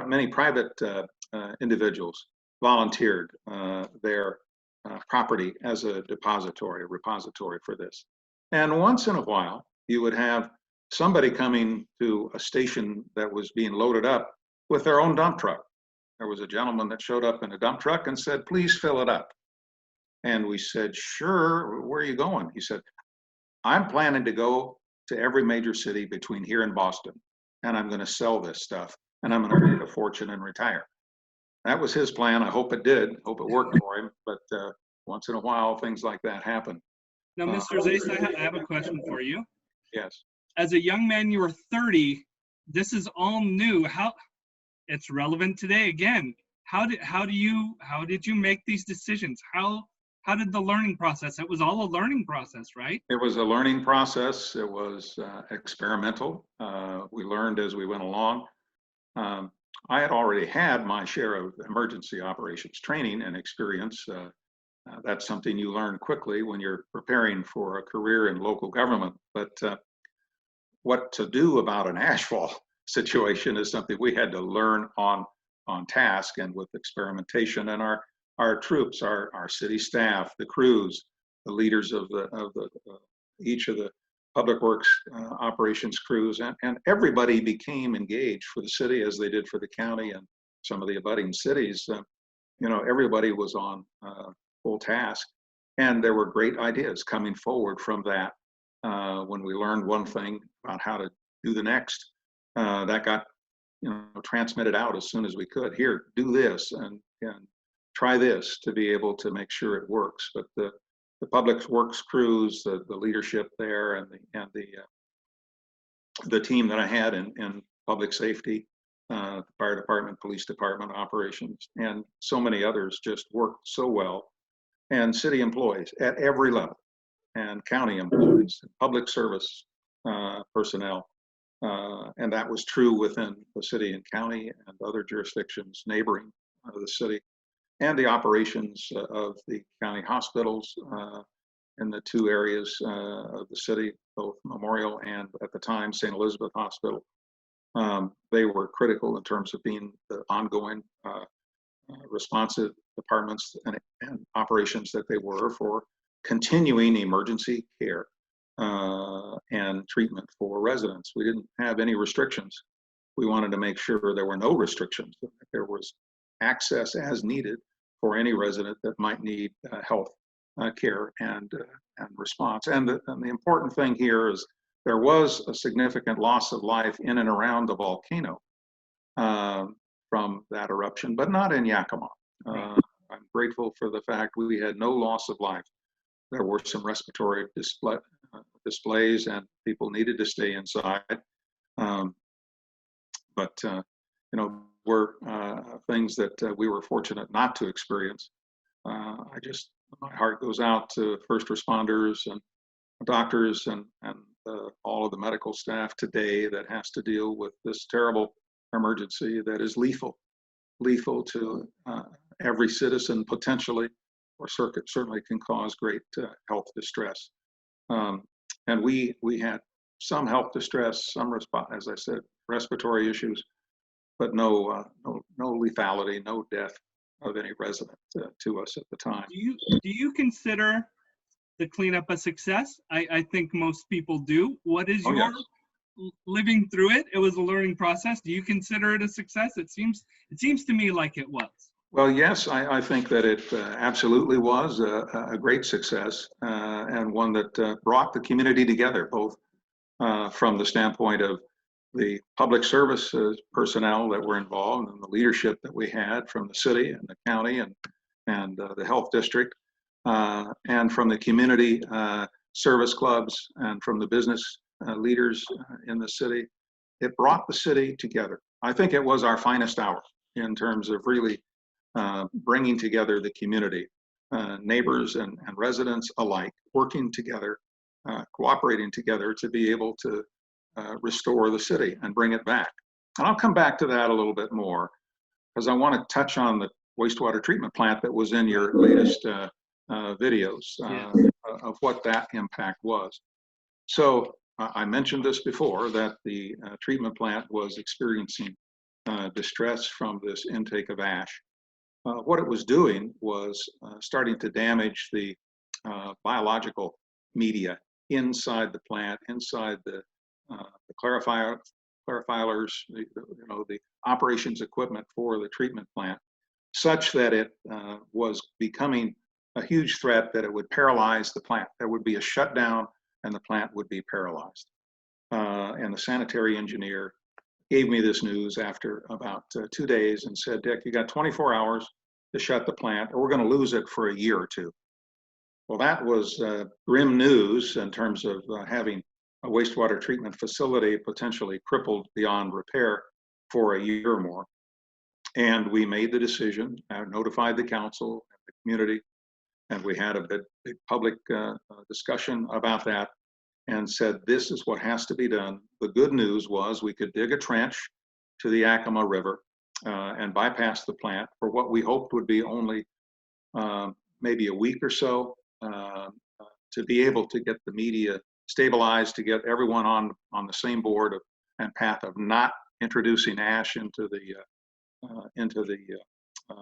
many private individuals volunteered their property as a repository for this. And once in a while, you would have somebody coming to a station that was being loaded up with their own dump truck. There was a gentleman that showed up in a dump truck and said, please fill it up. And we said, sure, where are you going? He said, I'm planning to go to every major city between here and Boston, and I'm going to sell this stuff, and I'm going to make a fortune and retire. That was his plan. I hope it did. Hope it worked for him. But once in a while, things like that happen. Now, Mr. Zais, I have a question for you. Yes. As a young man, you were 30. This is all new. How it's relevant today again. How did you make these decisions? How did the learning process? It was all a learning process, right? It was a learning process. It was experimental. We learned as we went along. I had already had my share of emergency operations training and experience. That's something you learn quickly when you're preparing for a career in local government. But what to do about an ashfall situation is something we had to learn on task and with experimentation. And our troops, our city staff, the crews, the leaders of each of the public works operations crews, and everybody became engaged for the city as they did for the county and some of the abutting cities. Everybody was on full task, and there were great ideas coming forward from that. When we learned one thing about how to do the next, that got transmitted out as soon as we could. Here, do this and try this, to be able to make sure it works. But the public works crews, the leadership there, and the team that I had in public safety, fire department, police department operations, and so many others just worked so well. And city employees at every level, and county employees, public service personnel. And that was true within the city and county and other jurisdictions neighboring the city, and the operations of the county hospitals in the two areas of the city, both Memorial and at the time St. Elizabeth Hospital. They were critical in terms of being the ongoing responsive departments and operations that they were for continuing emergency care and treatment for residents. We didn't have any restrictions we wanted to make sure there were no restrictions, that there was access as needed for any resident that might need health care and response. And the important thing here is there was a significant loss of life in and around the volcano from that eruption, but not in Yakima. I'm grateful for the fact we had no loss of life. There were some respiratory displays and people needed to stay inside. But were things that we were fortunate not to experience. My heart goes out to first responders and doctors and all of the medical staff today that has to deal with this terrible emergency that is lethal to every citizen potentially, or certainly can cause great health distress. And we had some health distress, some as I said, respiratory issues, but no lethality, no death of any resident to us at the time. Do you consider the cleanup a success? I think most people do. What is your living through it? It was a learning process. Do you consider it a success? It seems to me like it was. Well, yes, I think that it absolutely was a great success and one that brought the community together, both from the standpoint of the public service personnel that were involved and the leadership that we had from the city and the county and the health district, and from the community service clubs and from the business leaders in the city. It brought the city together. I think it was our finest hour in terms of really bringing together the community, neighbors and residents alike, working together, cooperating together to be able to restore the city and bring it back. And I'll come back to that a little bit more because I want to touch on the wastewater treatment plant that was in your latest videos of what that impact was. So I mentioned this before, that the treatment plant was experiencing distress from this intake of ash. What it was doing was starting to damage the biological media inside the plant, inside the clarifiers, the operations equipment for the treatment plant, such that it was becoming a huge threat that it would paralyze the plant. There would be a shutdown and the plant would be paralyzed. And the sanitary engineer gave me this news after about 2 days and said, Dick, you got 24 hours to shut the plant or we're going to lose it for a year or two. Well, that was grim news in terms of having a wastewater treatment facility potentially crippled beyond repair for a year or more. And we made the decision, notified the council and the community, and we had a big public discussion about that and said, this is what has to be done. The good news was we could dig a trench to the Yakima River and bypass the plant for what we hoped would be only maybe a week or so to be able to get the media stabilized, to get everyone on the same board and path of not introducing ash into the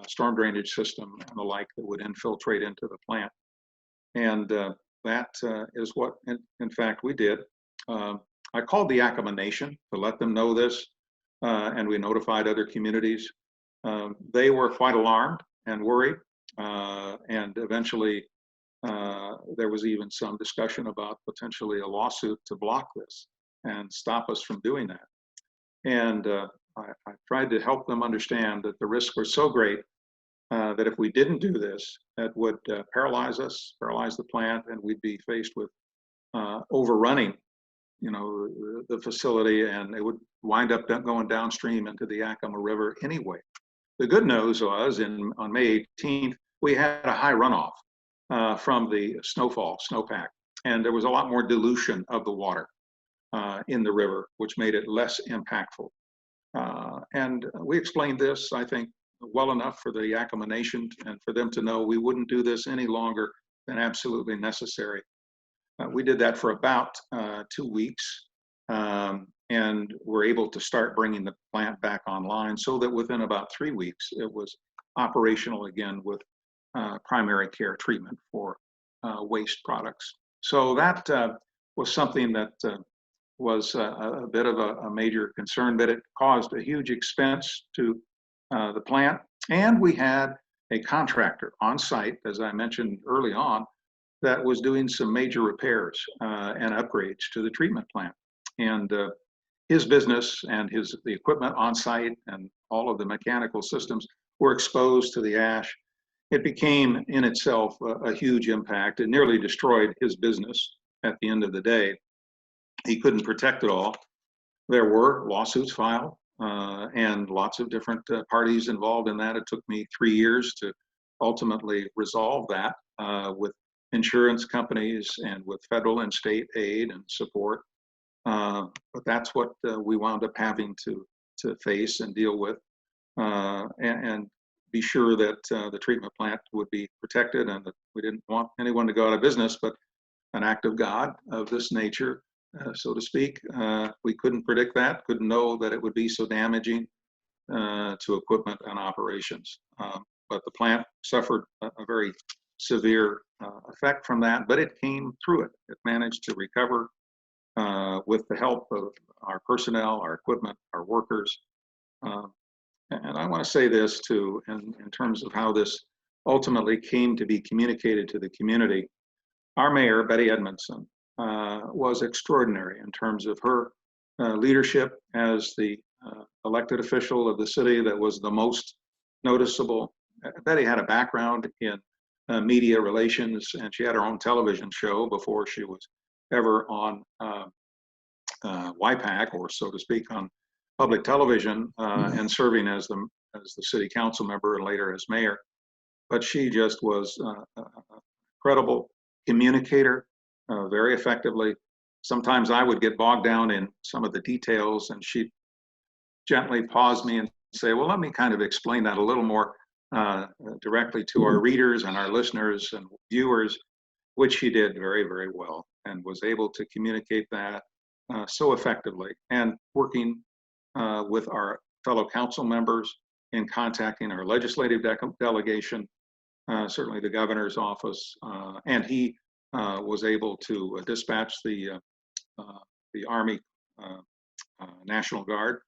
storm drainage system and the like that would infiltrate into the plant. And that is what, in fact, we did. I called the Yakima Nation to let them know this, and we notified other communities. They were quite alarmed and worried, and eventually there was even some discussion about potentially a lawsuit to block this and stop us from doing that. And I tried to help them understand that the risks were so great that if we didn't do this, that would paralyze us, paralyze the plant, and we'd be faced with overrunning, the facility, and it would wind up going downstream into the Yakima River anyway. The good news was on May 18th, we had a high runoff from the snowpack, and there was a lot more dilution of the water in the river, which made it less impactful. And we explained this, I think, well enough for the Yakima Nation and for them to know we wouldn't do this any longer than absolutely necessary. We did that for about 2 weeks, and were able to start bringing the plant back online so that within about 3 weeks, it was operational again with primary care treatment for waste products. So that was something that was a bit of a major concern, but it caused a huge expense to the plant. And we had a contractor on site, as I mentioned early on, that was doing some major repairs and upgrades to the treatment plant. And his business and the equipment on site and all of the mechanical systems were exposed to the ash. It became in itself a huge impact. It nearly destroyed his business at the end of the day. He couldn't protect it all. There were lawsuits filed and lots of different parties involved in that. It took me 3 years to ultimately resolve that with insurance companies and with federal and state aid and support. But that's what we wound up having to face and deal with and be sure that the treatment plant would be protected and that we didn't want anyone to go out of business. But an act of God of this nature, so to speak, we couldn't predict that, couldn't know that it would be so damaging to equipment and operations. But the plant suffered a very severe effect from that, but it came through it. It managed to recover with the help of our personnel, our equipment, our workers. And I want to say this too, in terms of how this ultimately came to be communicated to the community. Our mayor, Betty Edmondson, was extraordinary in terms of her leadership as the elected official of the city that was the most noticeable. Betty had a background in media relations, and she had her own television show before she was ever on Y-PAC, or so to speak, on public television, and serving as the city council member and later as mayor. But she just was a credible communicator, very effectively. Sometimes I would get bogged down in some of the details, and she'd gently pause me and say, well, let me kind of explain that a little more directly to our readers and our listeners and viewers, which she did very, very well and was able to communicate that so effectively. And working with our fellow council members in contacting our legislative delegation, certainly the governor's office, and he was able to dispatch the Army National Guard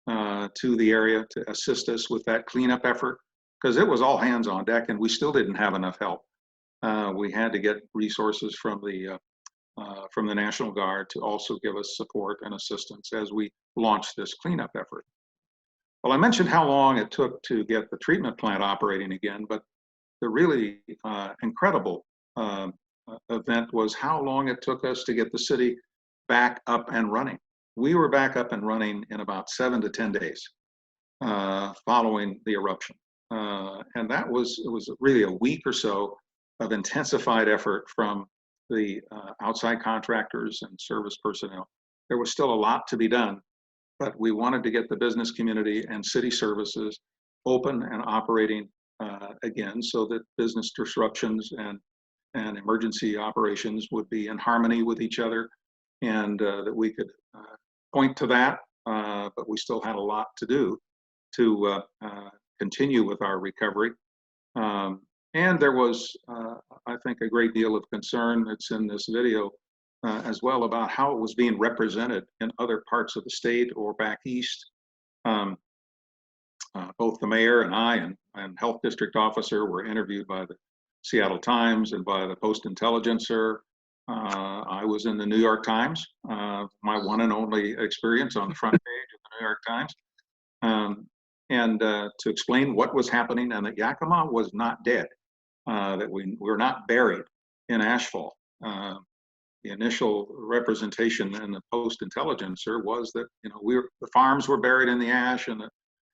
to the area to assist us with that cleanup effort, because it was all hands on deck and we still didn't have enough help. We had to get resources from the National Guard to also give us support and assistance as we launched this cleanup effort. Well, I mentioned how long it took to get the treatment plant operating again, but the really incredible event was how long it took us to get the city back up and running. We were back up and running in about 7 to 10 days following the eruption. And it was really a week or so of intensified effort from the outside contractors and service personnel. There was still a lot to be done, but we wanted to get the business community and city services open and operating again, so that business disruptions and emergency operations would be in harmony with each other, and that we could point to that, but we still had a lot to do to continue with our recovery. And there was, I think, a great deal of concern that's in this video as well about how it was being represented in other parts of the state or back east. Both the mayor and I and health district officer were interviewed by the Seattle Times and by the Post-Intelligencer. I was in the New York Times, my one and only experience on the front page of the New York Times, and to explain what was happening and that Yakima was not dead, that we were not buried in ashfall. The initial representation in the Post-Intelligencer was that the farms were buried in the ash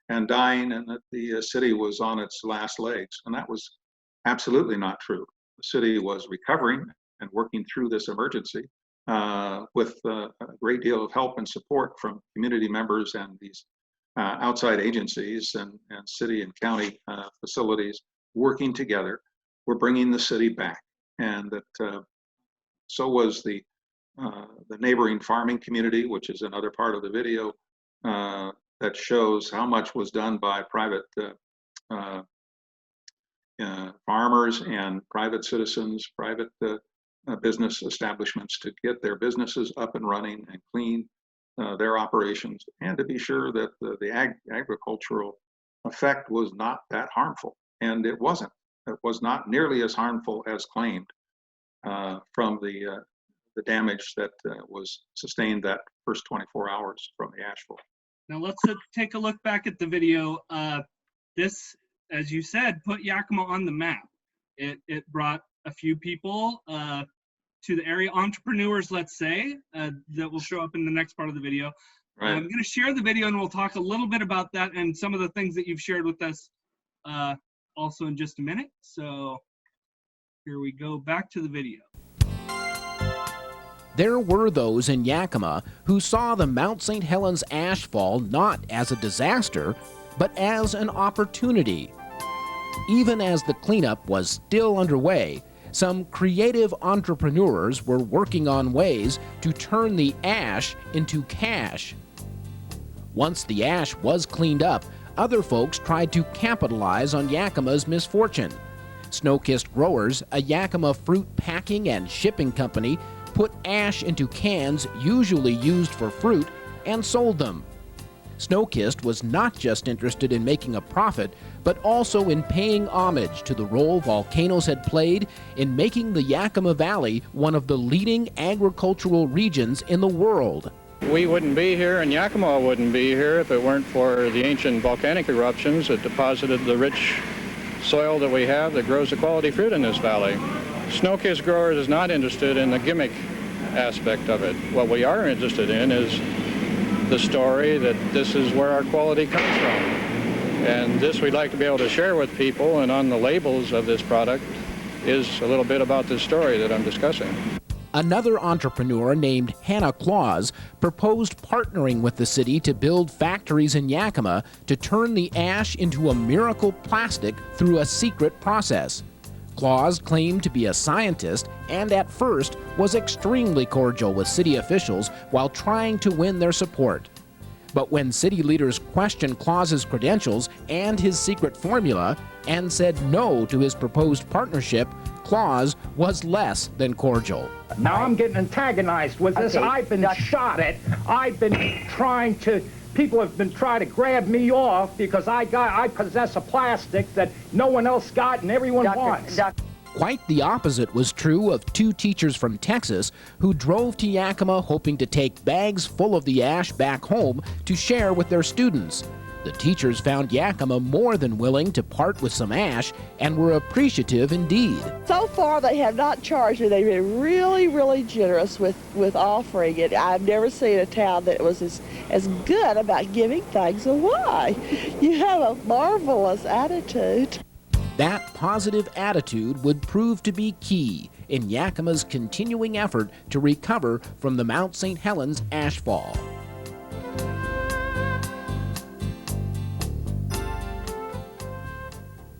and dying, and that the city was on its last legs, and that was absolutely not true. The city was recovering and working through this emergency with a great deal of help and support from community members and these outside agencies and city and county facilities working together. We're bringing the city back, and that so was the neighboring farming community, which is another part of the video that shows how much was done by private farmers and private citizens, private business establishments to get their businesses up and running and clean their operations, and to be sure that the agricultural effect was not that harmful. And it wasn't. It was not nearly as harmful as claimed from the damage that was sustained that first 24 hours from the ash fall. Now let's take a look back at the video. This, as you said, put Yakima on the map. It brought a few people to the area, entrepreneurs, let's say, that will show up in the next part of the video. Right. I'm going to share the video and we'll talk a little bit about that and some of the things that you've shared with us also in just a minute. So here we go, back to the video. There were those in Yakima who saw the Mount St. Helens ash fall not as a disaster, but as an opportunity. Even as the cleanup was still underway, some creative entrepreneurs were working on ways to turn the ash into cash. Once the ash was cleaned up, other folks tried to capitalize on Yakima's misfortune. Snow-Kissed Growers, a Yakima fruit packing and shipping company, put ash into cans usually used for fruit and sold them. Snow-Kissed was not just interested in making a profit, but also in paying homage to the role volcanoes had played in making the Yakima Valley one of the leading agricultural regions in the world. We wouldn't be here, and Yakima wouldn't be here if it weren't for the ancient volcanic eruptions that deposited the rich soil that we have that grows the quality fruit in this valley. Snow-Kissed Growers is not interested in the gimmick aspect of it. What we are interested in is the story that this is where our quality comes from. And this we'd like to be able to share with people, and on the labels of this product is a little bit about this story that I'm discussing. Another entrepreneur named Hannah Claus proposed partnering with the city to build factories in Yakima to turn the ash into a miracle plastic through a secret process. Claus claimed to be a scientist and at first was extremely cordial with city officials while trying to win their support. But when city leaders questioned Claus's credentials and his secret formula and said no to his proposed partnership, Claus was less than cordial. Now I'm getting antagonized with this. Okay, I've been shot at. I've been trying to, people have been trying to grab me off because I possess a plastic that no one else got and everyone wants. Quite the opposite was true of two teachers from Texas who drove to Yakima hoping to take bags full of the ash back home to share with their students. The teachers found Yakima more than willing to part with some ash and were appreciative indeed. So far, they have not charged me. They've been really, really generous with offering it. I've never seen a town that was as good about giving things away. You have a marvelous attitude. That positive attitude would prove to be key in Yakima's continuing effort to recover from the Mount St. Helens ash fall.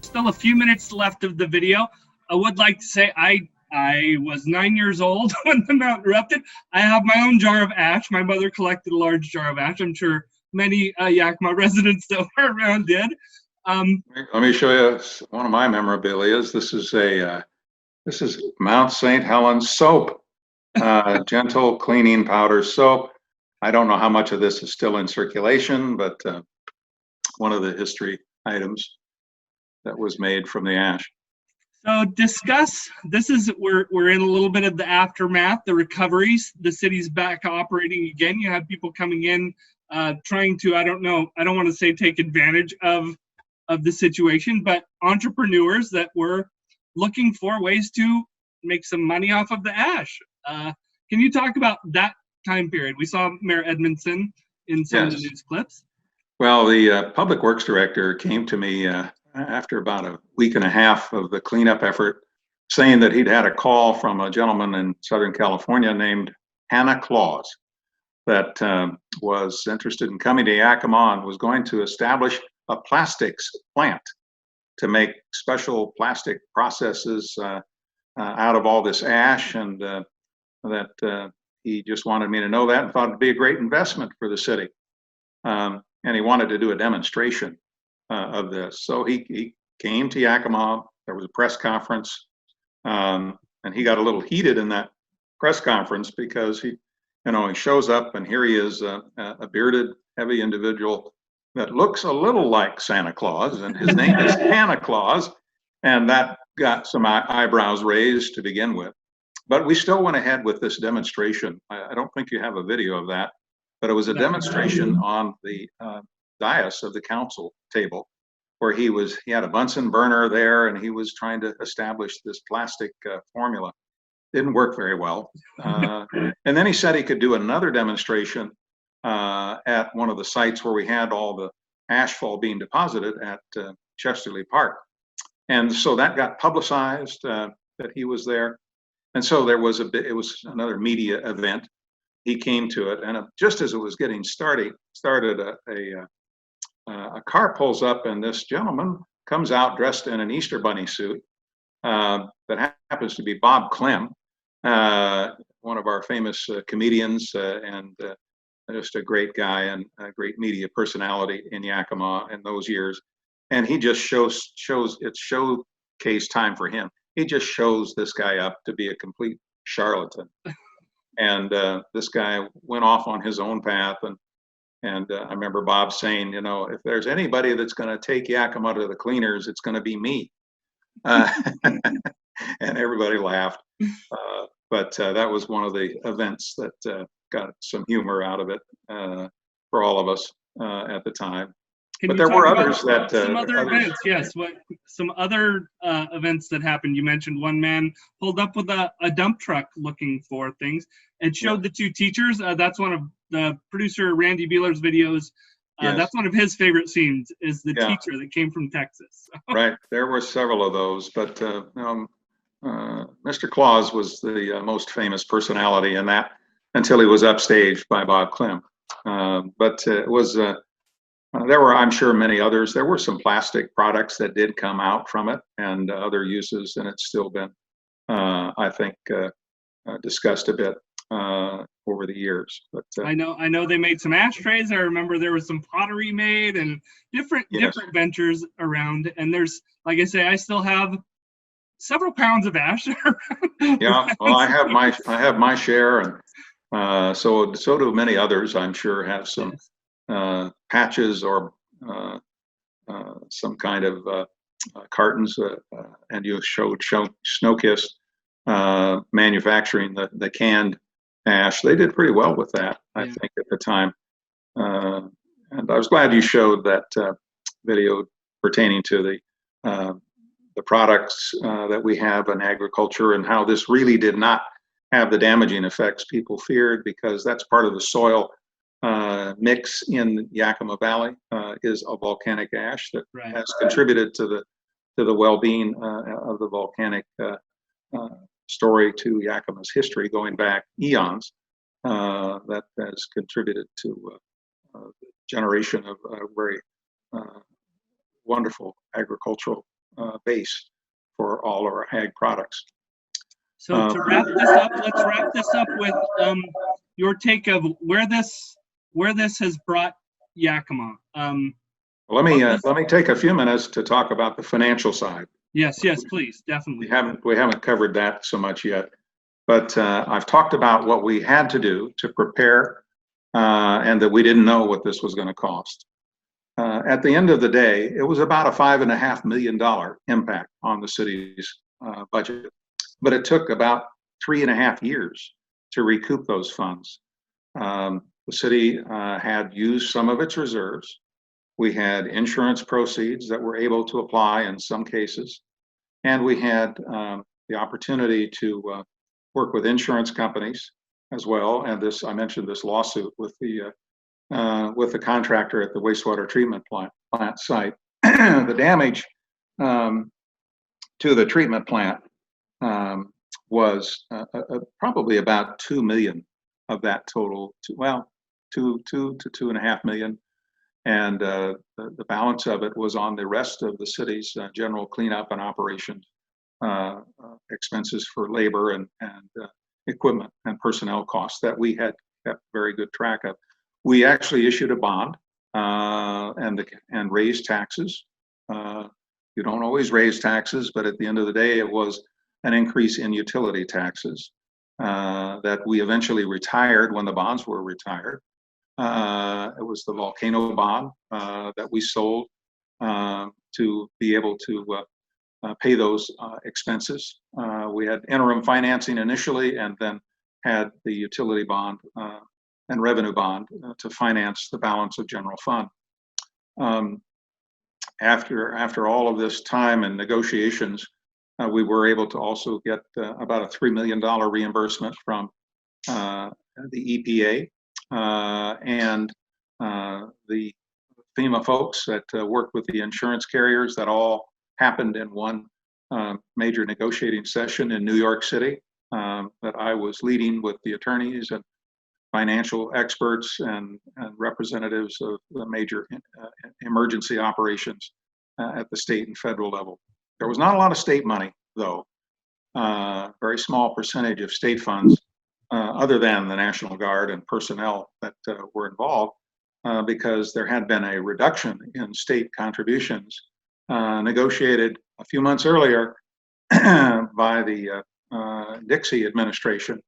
Still a few minutes left of the video. I would like to say I was 9 years old when the mountain erupted. I have my own jar of ash. My mother collected a large jar of ash. I'm sure many Yakima residents that were around did. Let me show you one of my memorabilia. This is Mount St. Helens soap, gentle cleaning powder soap. I don't know how much of this is still in circulation, but one of the history items that was made from the ash. So discuss, we're in a little bit of the aftermath, the recoveries. The city's back operating again. You have people coming in trying to, I don't want to say take advantage of the situation, but entrepreneurs that were looking for ways to make some money off of the ash. Can you talk about that time period? We saw Mayor Edmondson in some of the news clips. Well, the public works director came to me after about a week and a half of the cleanup effort, saying that he'd had a call from a gentleman in Southern California named Hannah Claus that was interested in coming to Yakima and was going to establish a plastics plant to make special plastic processes out of all this ash, and that he just wanted me to know that and thought it'd be a great investment for the city. And he wanted to do a demonstration of this. So he came to Yakima. There was a press conference, and And he got a little heated in that press conference because he shows up and here he is, a bearded, heavy individual that looks a little like Santa Claus, and his name is Santa Claus, and that got some eyebrows raised to begin with. But we still went ahead with this demonstration. I don't think you have a video of that, but it was a demonstration on the dais of the council table where he had a Bunsen burner there and he was trying to establish this plastic formula. Didn't work very well. And then he said he could do another demonstration at one of the sites where we had all the ashfall being deposited at Chesterley Park. And so that got publicized that he was there. And so it was another media event. He came to it, and just as it was getting started, a car pulls up, and this gentleman comes out dressed in an Easter Bunny suit that happens to be Bob Clem, one of our famous comedians and just a great guy and a great media personality in Yakima in those years. And he just shows it's showcase time for him. He just shows this guy up to be a complete charlatan. And this guy went off on his own path. And I remember Bob saying, if there's anybody that's going to take Yakima to the cleaners, it's going to be me. And everybody laughed. But that was one of the events that got some humor out of it for all of us at the time. But there were others that some other events, yes. Some other events that happened? You mentioned one man pulled up with a dump truck looking for things and showed the two teachers. That's one of the producer Randy Beeler's videos. That's one of his favorite scenes, is the teacher that came from Texas. Right, there were several of those, but Mr. Claus was the most famous personality in that until he was upstaged by Bob Clem. But it was. There were, I'm sure, many others. There were some plastic products that did come out from it and other uses, and it's still been, I think, discussed a bit over the years. But I know they made some ashtrays. I remember there was some pottery made and different ventures around. And there's, like I say, I still have several pounds of ash. Yeah, well, I have my share, and so do many others. I'm sure have some. Patches or some kind of cartons, and you showed Snowkiss manufacturing the canned ash. They did pretty well with that, I think, at the time. And I was glad you showed that video pertaining to the products that we have in agriculture and how this really did not have the damaging effects people feared, because that's part of the soil mix in Yakima Valley is a volcanic ash that has contributed to the well-being of the volcanic story to Yakima's history going back eons. That has contributed to the generation of a very wonderful agricultural base for all of our ag products. So to wrap this up, let's wrap this up with your take of where this has brought Yakima. Let me take a few minutes to talk about the financial side. Yes, please, definitely. We haven't covered that so much yet, but I've talked about what we had to do to prepare, and that we didn't know what this was going to cost. At the end of the day, it was about a $5.5 million impact on the city's budget, but it took about 3.5 years to recoup those funds. The city had used some of its reserves. We had insurance proceeds that were able to apply in some cases. And we had the opportunity to work with insurance companies as well. And I mentioned this lawsuit with the contractor at the wastewater treatment plant site. The damage to the treatment plant was probably about $2 million of that total, $2 to $2.5 million, and the balance of it was on the rest of the city's general cleanup and operation expenses for labor and equipment and personnel costs that we had kept very good track of. We actually issued a bond and raised taxes. You don't always raise taxes, but at the end of the day, it was an increase in utility taxes that we eventually retired when the bonds were retired. It was the volcano bond that we sold to be able to pay those expenses. We had interim financing initially, and then had the utility bond and revenue bond to finance the balance of general fund. After all of this time and negotiations, we were able to also get about a $3 million reimbursement from the EPA and the FEMA folks that worked with the insurance carriers. That all happened in one major negotiating session in New York City that I was leading with the attorneys and financial experts and representatives of the major emergency operations at the state and federal level. There was not a lot of state money, though. Very small percentage of state funds, other than the National Guard and personnel that were involved, because there had been a reduction in state contributions negotiated a few months earlier by the Dixie administration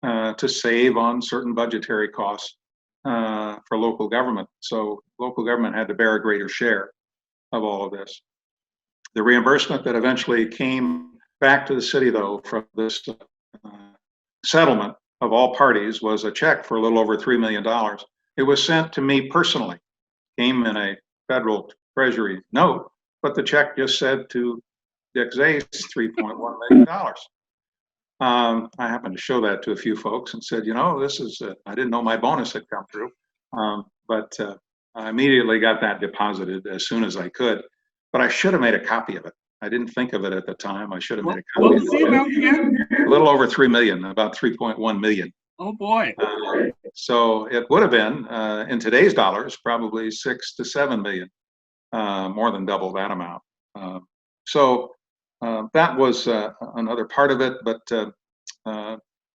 to save on certain budgetary costs for local government. So local government had to bear a greater share of all of this. The reimbursement that eventually came back to the city, though, from this settlement of all parties was a check for a little over $3 million. It was sent to me personally, came in a federal treasury note, but the check just said to Dick Zais, $3.1 million. I happened to show that to a few folks and said, you know, this is, I didn't know my bonus had come through, but I immediately got that deposited as soon as I could. But I should have made a copy of it. I didn't think of it at the time. I should have made a copy. What was the amount again? A little over 3 million, about 3.1 million. Oh boy. So it would have been, in today's dollars, probably 6 to 7 million, more than double that amount. So that was another part of it, but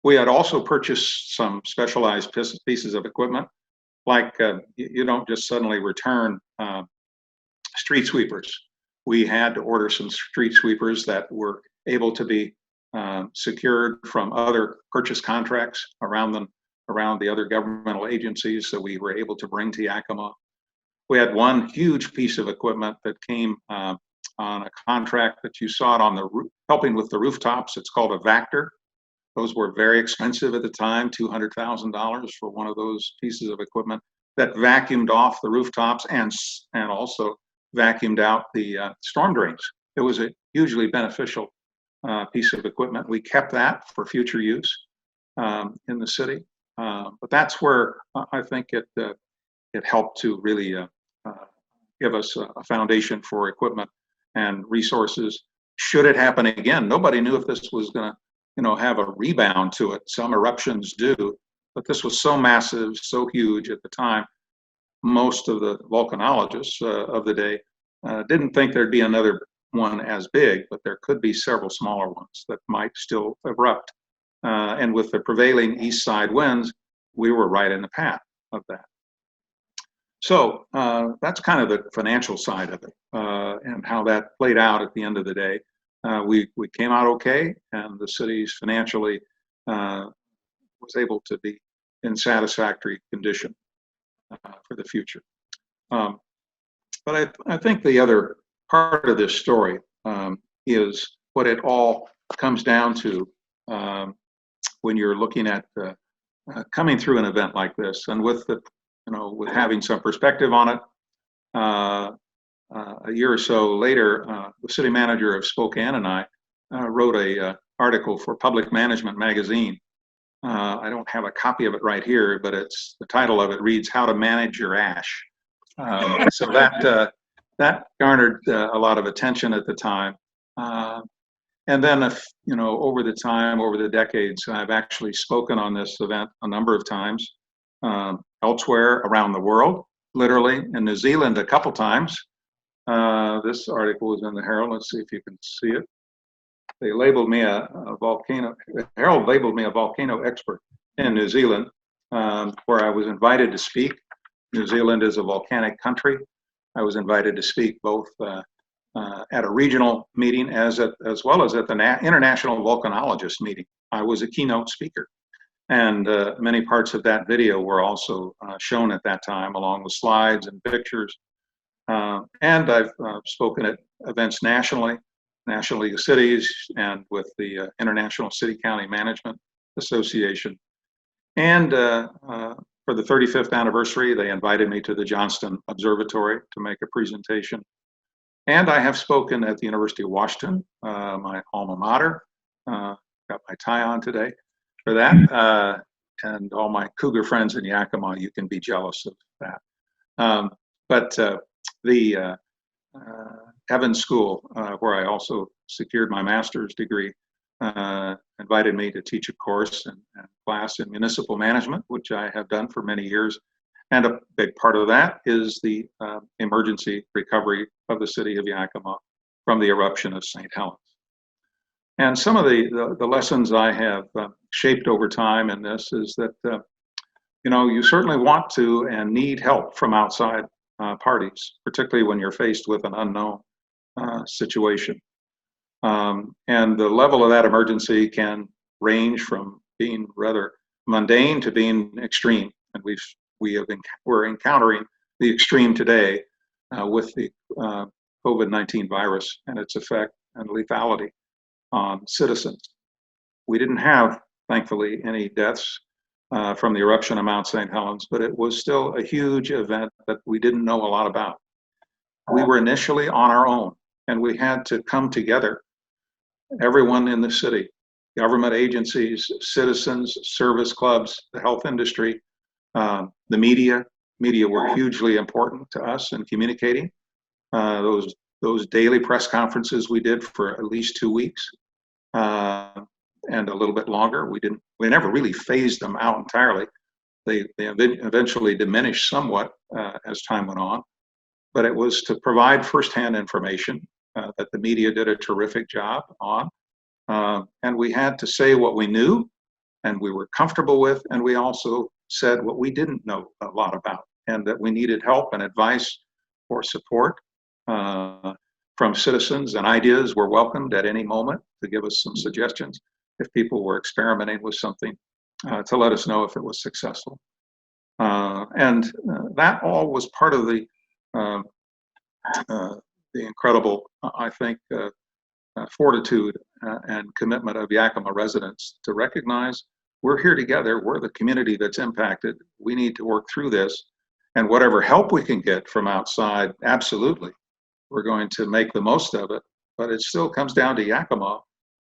we had also purchased some specialized pieces of equipment. Like you don't just suddenly return street sweepers. We had to order some street sweepers that were able to be secured from other purchase contracts around the other governmental agencies, so we were able to bring to Yakima. We had one huge piece of equipment that came on a contract that you saw it on the roof, helping with the rooftops. It's called a Vactor. Those were very expensive at the time, $200,000 for one of those pieces of equipment that vacuumed off the rooftops and also vacuumed out the storm drains. It was a hugely beneficial piece of equipment. We kept that for future use in the city. But that's where I think it helped to really give us a foundation for equipment and resources. Should it happen again, nobody knew if this was going to, have a rebound to it. Some eruptions do, but this was so massive, so huge at the time. Most of the volcanologists of the day didn't think there'd be another one as big, but there could be several smaller ones that might still erupt. And with the prevailing east side winds, we were right in the path of that. So that's kind of the financial side of it and how that played out at the end of the day. We came out okay, and the city's financially was able to be in satisfactory condition for the future. But I think the other part of this story is what it all comes down to when you're looking at coming through an event like this, and with the with having some perspective on it. A year or so later, the city manager of Spokane and I wrote a article for Public Management magazine. I don't have a copy of it right here, but the title of it reads "How to Manage Your Ash." So that garnered a lot of attention at the time. And then, over the decades, I've actually spoken on this event a number of times elsewhere around the world, literally in New Zealand a couple times. This article was in the Herald. Let's see if you can see it. They labeled me a volcano. The Herald labeled me a volcano expert in New Zealand, where I was invited to speak. New Zealand is a volcanic country. I was invited to speak both at a regional meeting as well as at the International Volcanologist meeting. I was a keynote speaker. And many parts of that video were also shown at that time, along with slides and pictures. And I've spoken at events nationally, National League of Cities, and with the International City County Management Association. And for the 35th anniversary, they invited me to the Johnston Observatory to make a presentation. And I have spoken at the University of Washington, my alma mater. Got my tie on today for that. And all my Cougar friends in Yakima, you can be jealous of that. But the Evans School, where I also secured my master's degree, invited me to teach a course and class in municipal management, which I have done for many years. And a big part of that is the emergency recovery of the city of Yakima from the eruption of St. Helens. And some of the lessons I have shaped over time in this is that, you certainly want to and need help from outside parties, particularly when you're faced with an unknown situation. And the level of that emergency can range from being rather mundane to being extreme. And we're encountering the extreme today with the COVID-19 virus and its effect and lethality on citizens. We didn't have, thankfully, any deaths from the eruption of Mount St. Helens, but it was still a huge event that we didn't know a lot about. We were initially on our own, and we had to come together, everyone in the city, government agencies, citizens, service clubs, the health industry, the media. Media were hugely important to us in communicating. Those daily press conferences we did for at least 2 weeks and a little bit longer. We never really phased them out entirely. They eventually diminished somewhat as time went on, but it was to provide firsthand information that the media did a terrific job on. And we had to say what we knew and we were comfortable with, and we also said what we didn't know a lot about, and that we needed help and advice or support from citizens, and ideas were welcomed at any moment to give us some suggestions if people were experimenting with something, to let us know if it was successful. And that all was part of the incredible, I think, fortitude and commitment of Yakima residents to recognize we're here together, we're the community that's impacted, we need to work through this, and whatever help we can get from outside, absolutely, we're going to make the most of it. But it still comes down to Yakima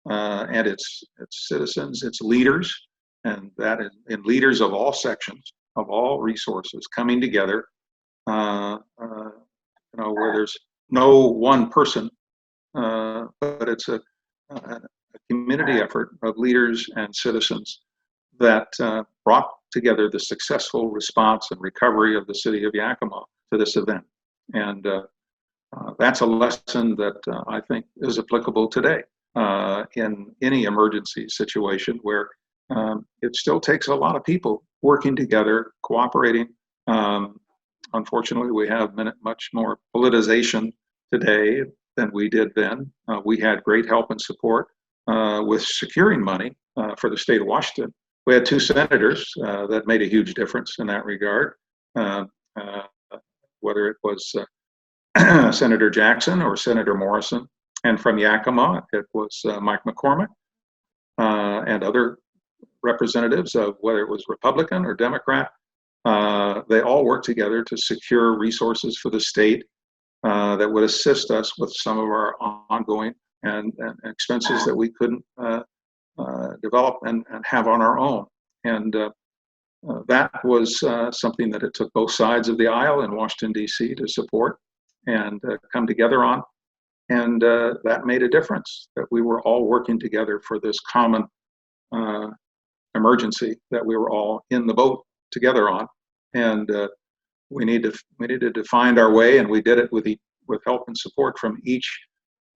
and its citizens, its leaders, and that in leaders of all sections, of all resources coming together, where there's no one person, but it's a community effort of leaders and citizens that brought together the successful response and recovery of the city of Yakima to this event. And that's a lesson that I think is applicable today in any emergency situation where it still takes a lot of people working together, cooperating. Unfortunately, we have much more politicization today than we did then. We had great help and support with securing money for the state of Washington. We had 2 senators that made a huge difference in that regard, whether it was Senator Jackson or Senator Morrison. And from Yakima, it was Mike McCormick and other representatives of whether it was Republican or Democrat. They all worked together to secure resources for the state that would assist us with some of our ongoing and expenses that we couldn't develop and have on our own. And that was something that it took both sides of the aisle in Washington, D.C. to support and come together on. And that made a difference, that we were all working together for this common emergency that we were all in the boat together on. And we needed to find our way, and we did it with help and support from each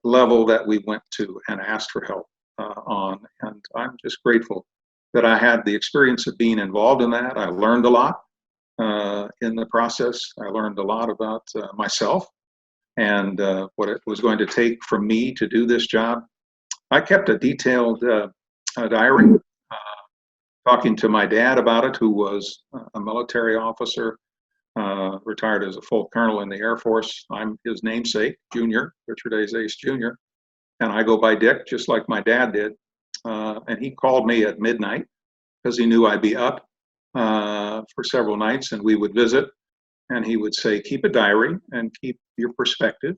level that we went to and asked for help on. And I'm just grateful that I had the experience of being involved in that. I learned a lot in the process. I learned a lot about myself and what it was going to take for me to do this job. I kept a detailed diary, talking to my dad about it, who was a military officer, retired as a full colonel in the Air Force. I'm his namesake, Junior, Richard A. Zais Jr., and I go by Dick, just like my dad did. And he called me at midnight because he knew I'd be up for several nights, and we would visit. And he would say, keep a diary and keep your perspective.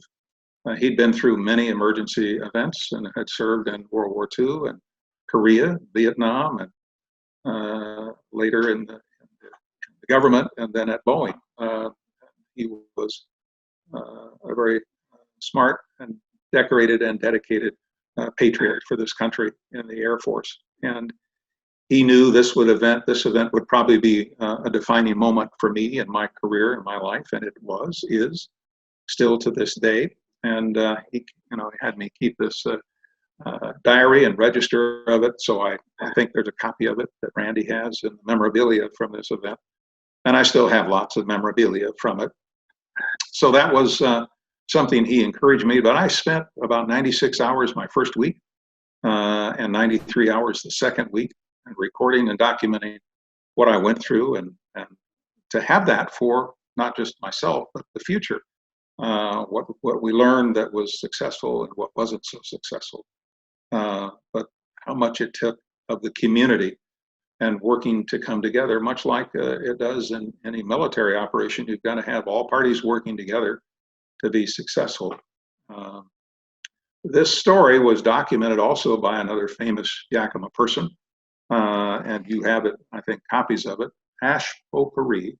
He'd been through many emergency events and had served in World War II and Korea, Vietnam, and later in the government, and then at Boeing. He was a very smart and decorated and dedicated patriot for this country in the Air Force. And he knew this event would probably be a defining moment for me in my career, in my life, and it is still to this day. And he had me keep this diary and register of it. So I think there's a copy of it that Randy has and memorabilia from this event. And I still have lots of memorabilia from it. So that was something he encouraged me. But I spent about 96 hours my first week and 93 hours the second week, and recording and documenting what I went through, and to have that for not just myself, but the future. What we learned that was successful and what wasn't so successful. But how much it took of the community and working to come together, much like it does in any military operation. You've got to have all parties working together to be successful. This story was documented also by another famous Yakima person, and you have it, I think, copies of it. Ash Potpourri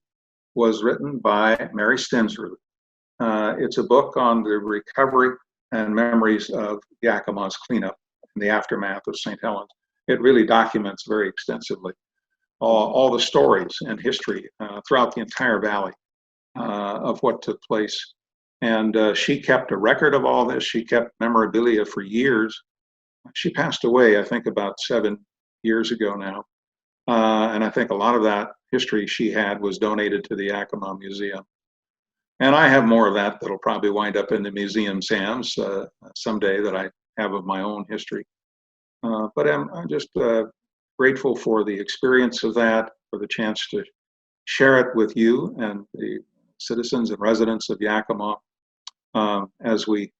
was written by Mary Stensrud. It's a book on the recovery and memories of Yakima's cleanup in the aftermath of St. Helens. It really documents very extensively all the stories and history throughout the entire valley of what took place. And she kept a record of all this. She kept memorabilia for years. She passed away, I think, about 7 years ago now. And I think a lot of that history she had was donated to the Yakima Museum. And I have more of that that'll probably wind up in the museum, Sam's, someday, that I have of my own history. But I'm just grateful for the experience of that, for the chance to share it with you and the citizens and residents of Yakima as we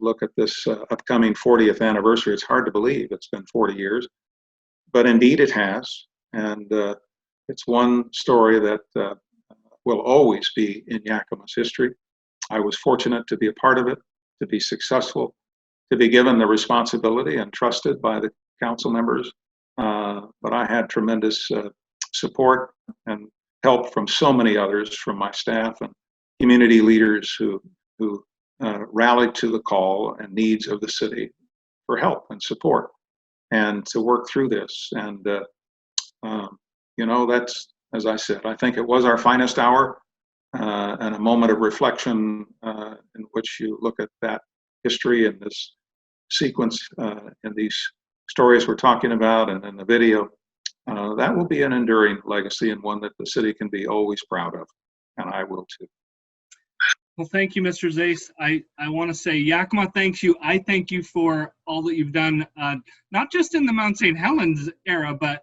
look at this upcoming 40th anniversary. It's hard to believe it's been 40 years, but indeed it has. And it's one story that will always be in Yakima's history. I was fortunate to be a part of it, to be successful, to be given the responsibility and trusted by the council members. But I had tremendous support and help from so many others, from my staff and community leaders who rallied to the call and needs of the city for help and support and to work through this. And, that's, as I said, I think it was our finest hour and a moment of reflection in which you look at that history and this sequence and these stories we're talking about and in the video. That will be an enduring legacy and one that the city can be always proud of, and I will too. Well, thank you, Mr. Zais. I want to say Yakima thanks you. I thank you for all that you've done, not just in the Mount St. Helens era, but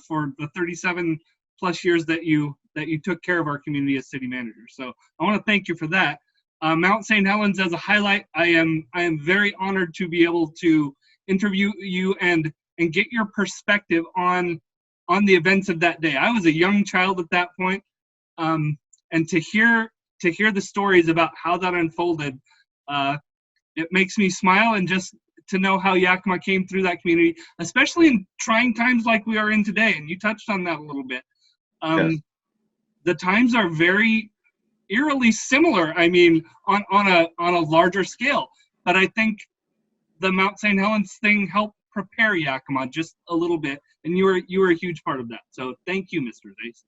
for the 37 plus years that you took care of our community as city manager. So I want to thank you for that. Mount St. Helens as a highlight, I am very honored to be able to interview you and get your perspective on the events of that day. I was a young child at that point, and to hear the stories about how that unfolded, it makes me smile, and just to know how Yakima came through that community, especially in trying times like we are in today. And you touched on that a little bit. Yes. The times are very eerily similar. I mean, on a larger scale. But I think the Mount St. Helens thing helped prepare Yakima just a little bit, and you were a huge part of that. So thank you, Mr. Zais.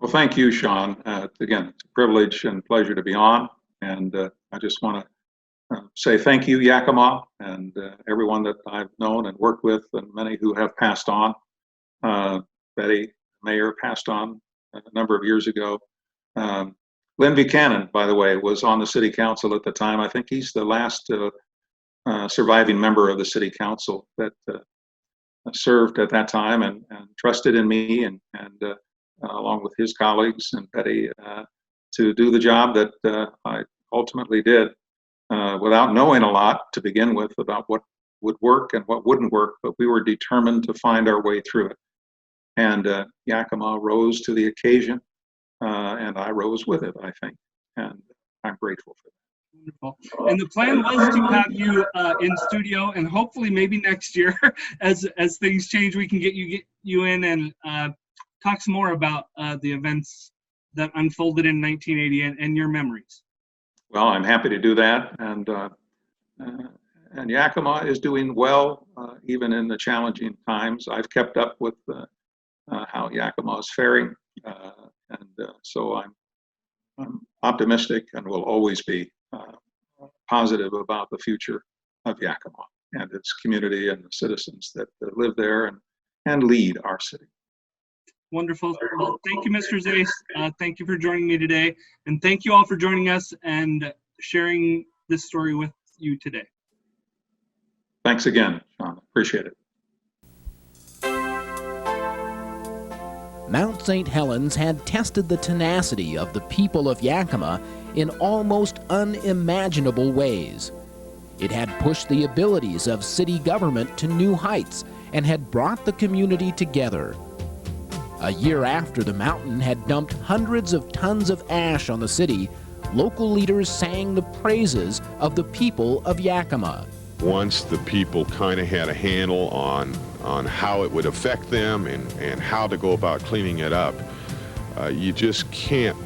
Well, thank you, Sean. Again, it's a privilege and pleasure to be on, and I just want to say thank you, Yakima, and everyone that I've known and worked with, and many who have passed on. Betty Mayer passed on a number of years ago. Lynn Buchanan, by the way, was on the city council at the time. I think he's the last surviving member of the city council that served at that time and trusted in me and along with his colleagues and Betty to do the job that I ultimately did without knowing a lot to begin with about what would work and what wouldn't work, but we were determined to find our way through it. And Yakima rose to the occasion, and I rose with it, I think, and I'm grateful for that. Wonderful. And the plan was to have you in studio, and hopefully maybe next year, as things change, we can get you in and talk some more about the events that unfolded in 1980 and your memories. Well, I'm happy to do that, and Yakima is doing well, even in the challenging times. I've kept up with how Yakima is faring, so I'm optimistic and will always be positive about the future of Yakima and its community and the citizens that live there and lead our city. Wonderful. Well, thank you, Mr. Zais. Thank you for joining me today. And thank you all for joining us and sharing this story with you today. Thanks again, Sean. Appreciate it. Mount St. Helens had tested the tenacity of the people of Yakima in almost unimaginable ways. It had pushed the abilities of city government to new heights and had brought the community together. A year after the mountain had dumped hundreds of tons of ash on the city, local leaders sang the praises of the people of Yakima. Once the people kind of had a handle on how it would affect them and how to go about cleaning it up, you just can't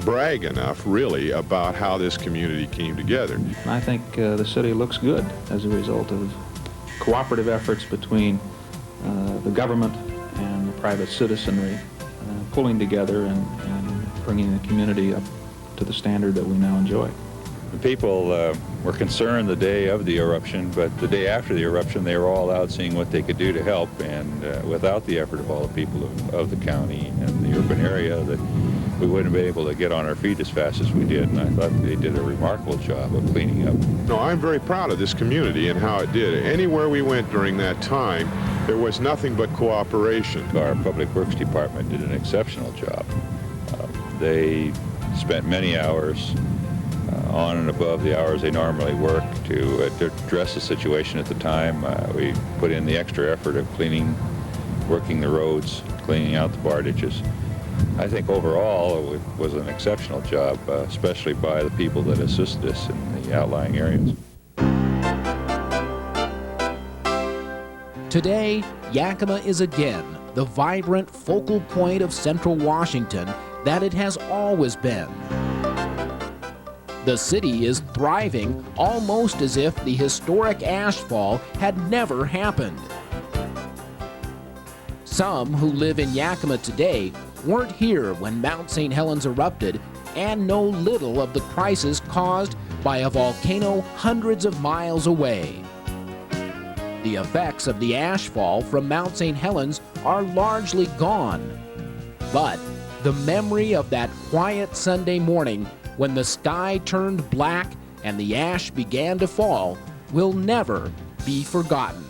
brag enough, really, about how this community came together. I think the city looks good as a result of cooperative efforts between the government and the private citizenry pulling together and bringing the community up to the standard that we now enjoy. The people were concerned the day of the eruption, but the day after the eruption they were all out seeing what they could do to help, and without the effort of all the people of the county and the urban area, that we wouldn't be able to get on our feet as fast as we did, and I thought they did a remarkable job of cleaning up. No, I'm very proud of this community and how it did. Anywhere we went during that time, there was nothing but cooperation. Our Public Works Department did an exceptional job. They spent many hours on and above the hours they normally work to address the situation at the time. We put in the extra effort of cleaning, working the roads, cleaning out the bar ditches. I think overall it was an exceptional job, especially by the people that assisted us in the outlying areas. Today, Yakima is again the vibrant focal point of Central Washington that it has always been. The city is thriving almost as if the historic ashfall had never happened. Some who live in Yakima today weren't here when Mount St. Helens erupted and know little of the crisis caused by a volcano hundreds of miles away. The effects of the ashfall from Mount St. Helens are largely gone, but the memory of that quiet Sunday morning when the sky turned black and the ash began to fall will never be forgotten.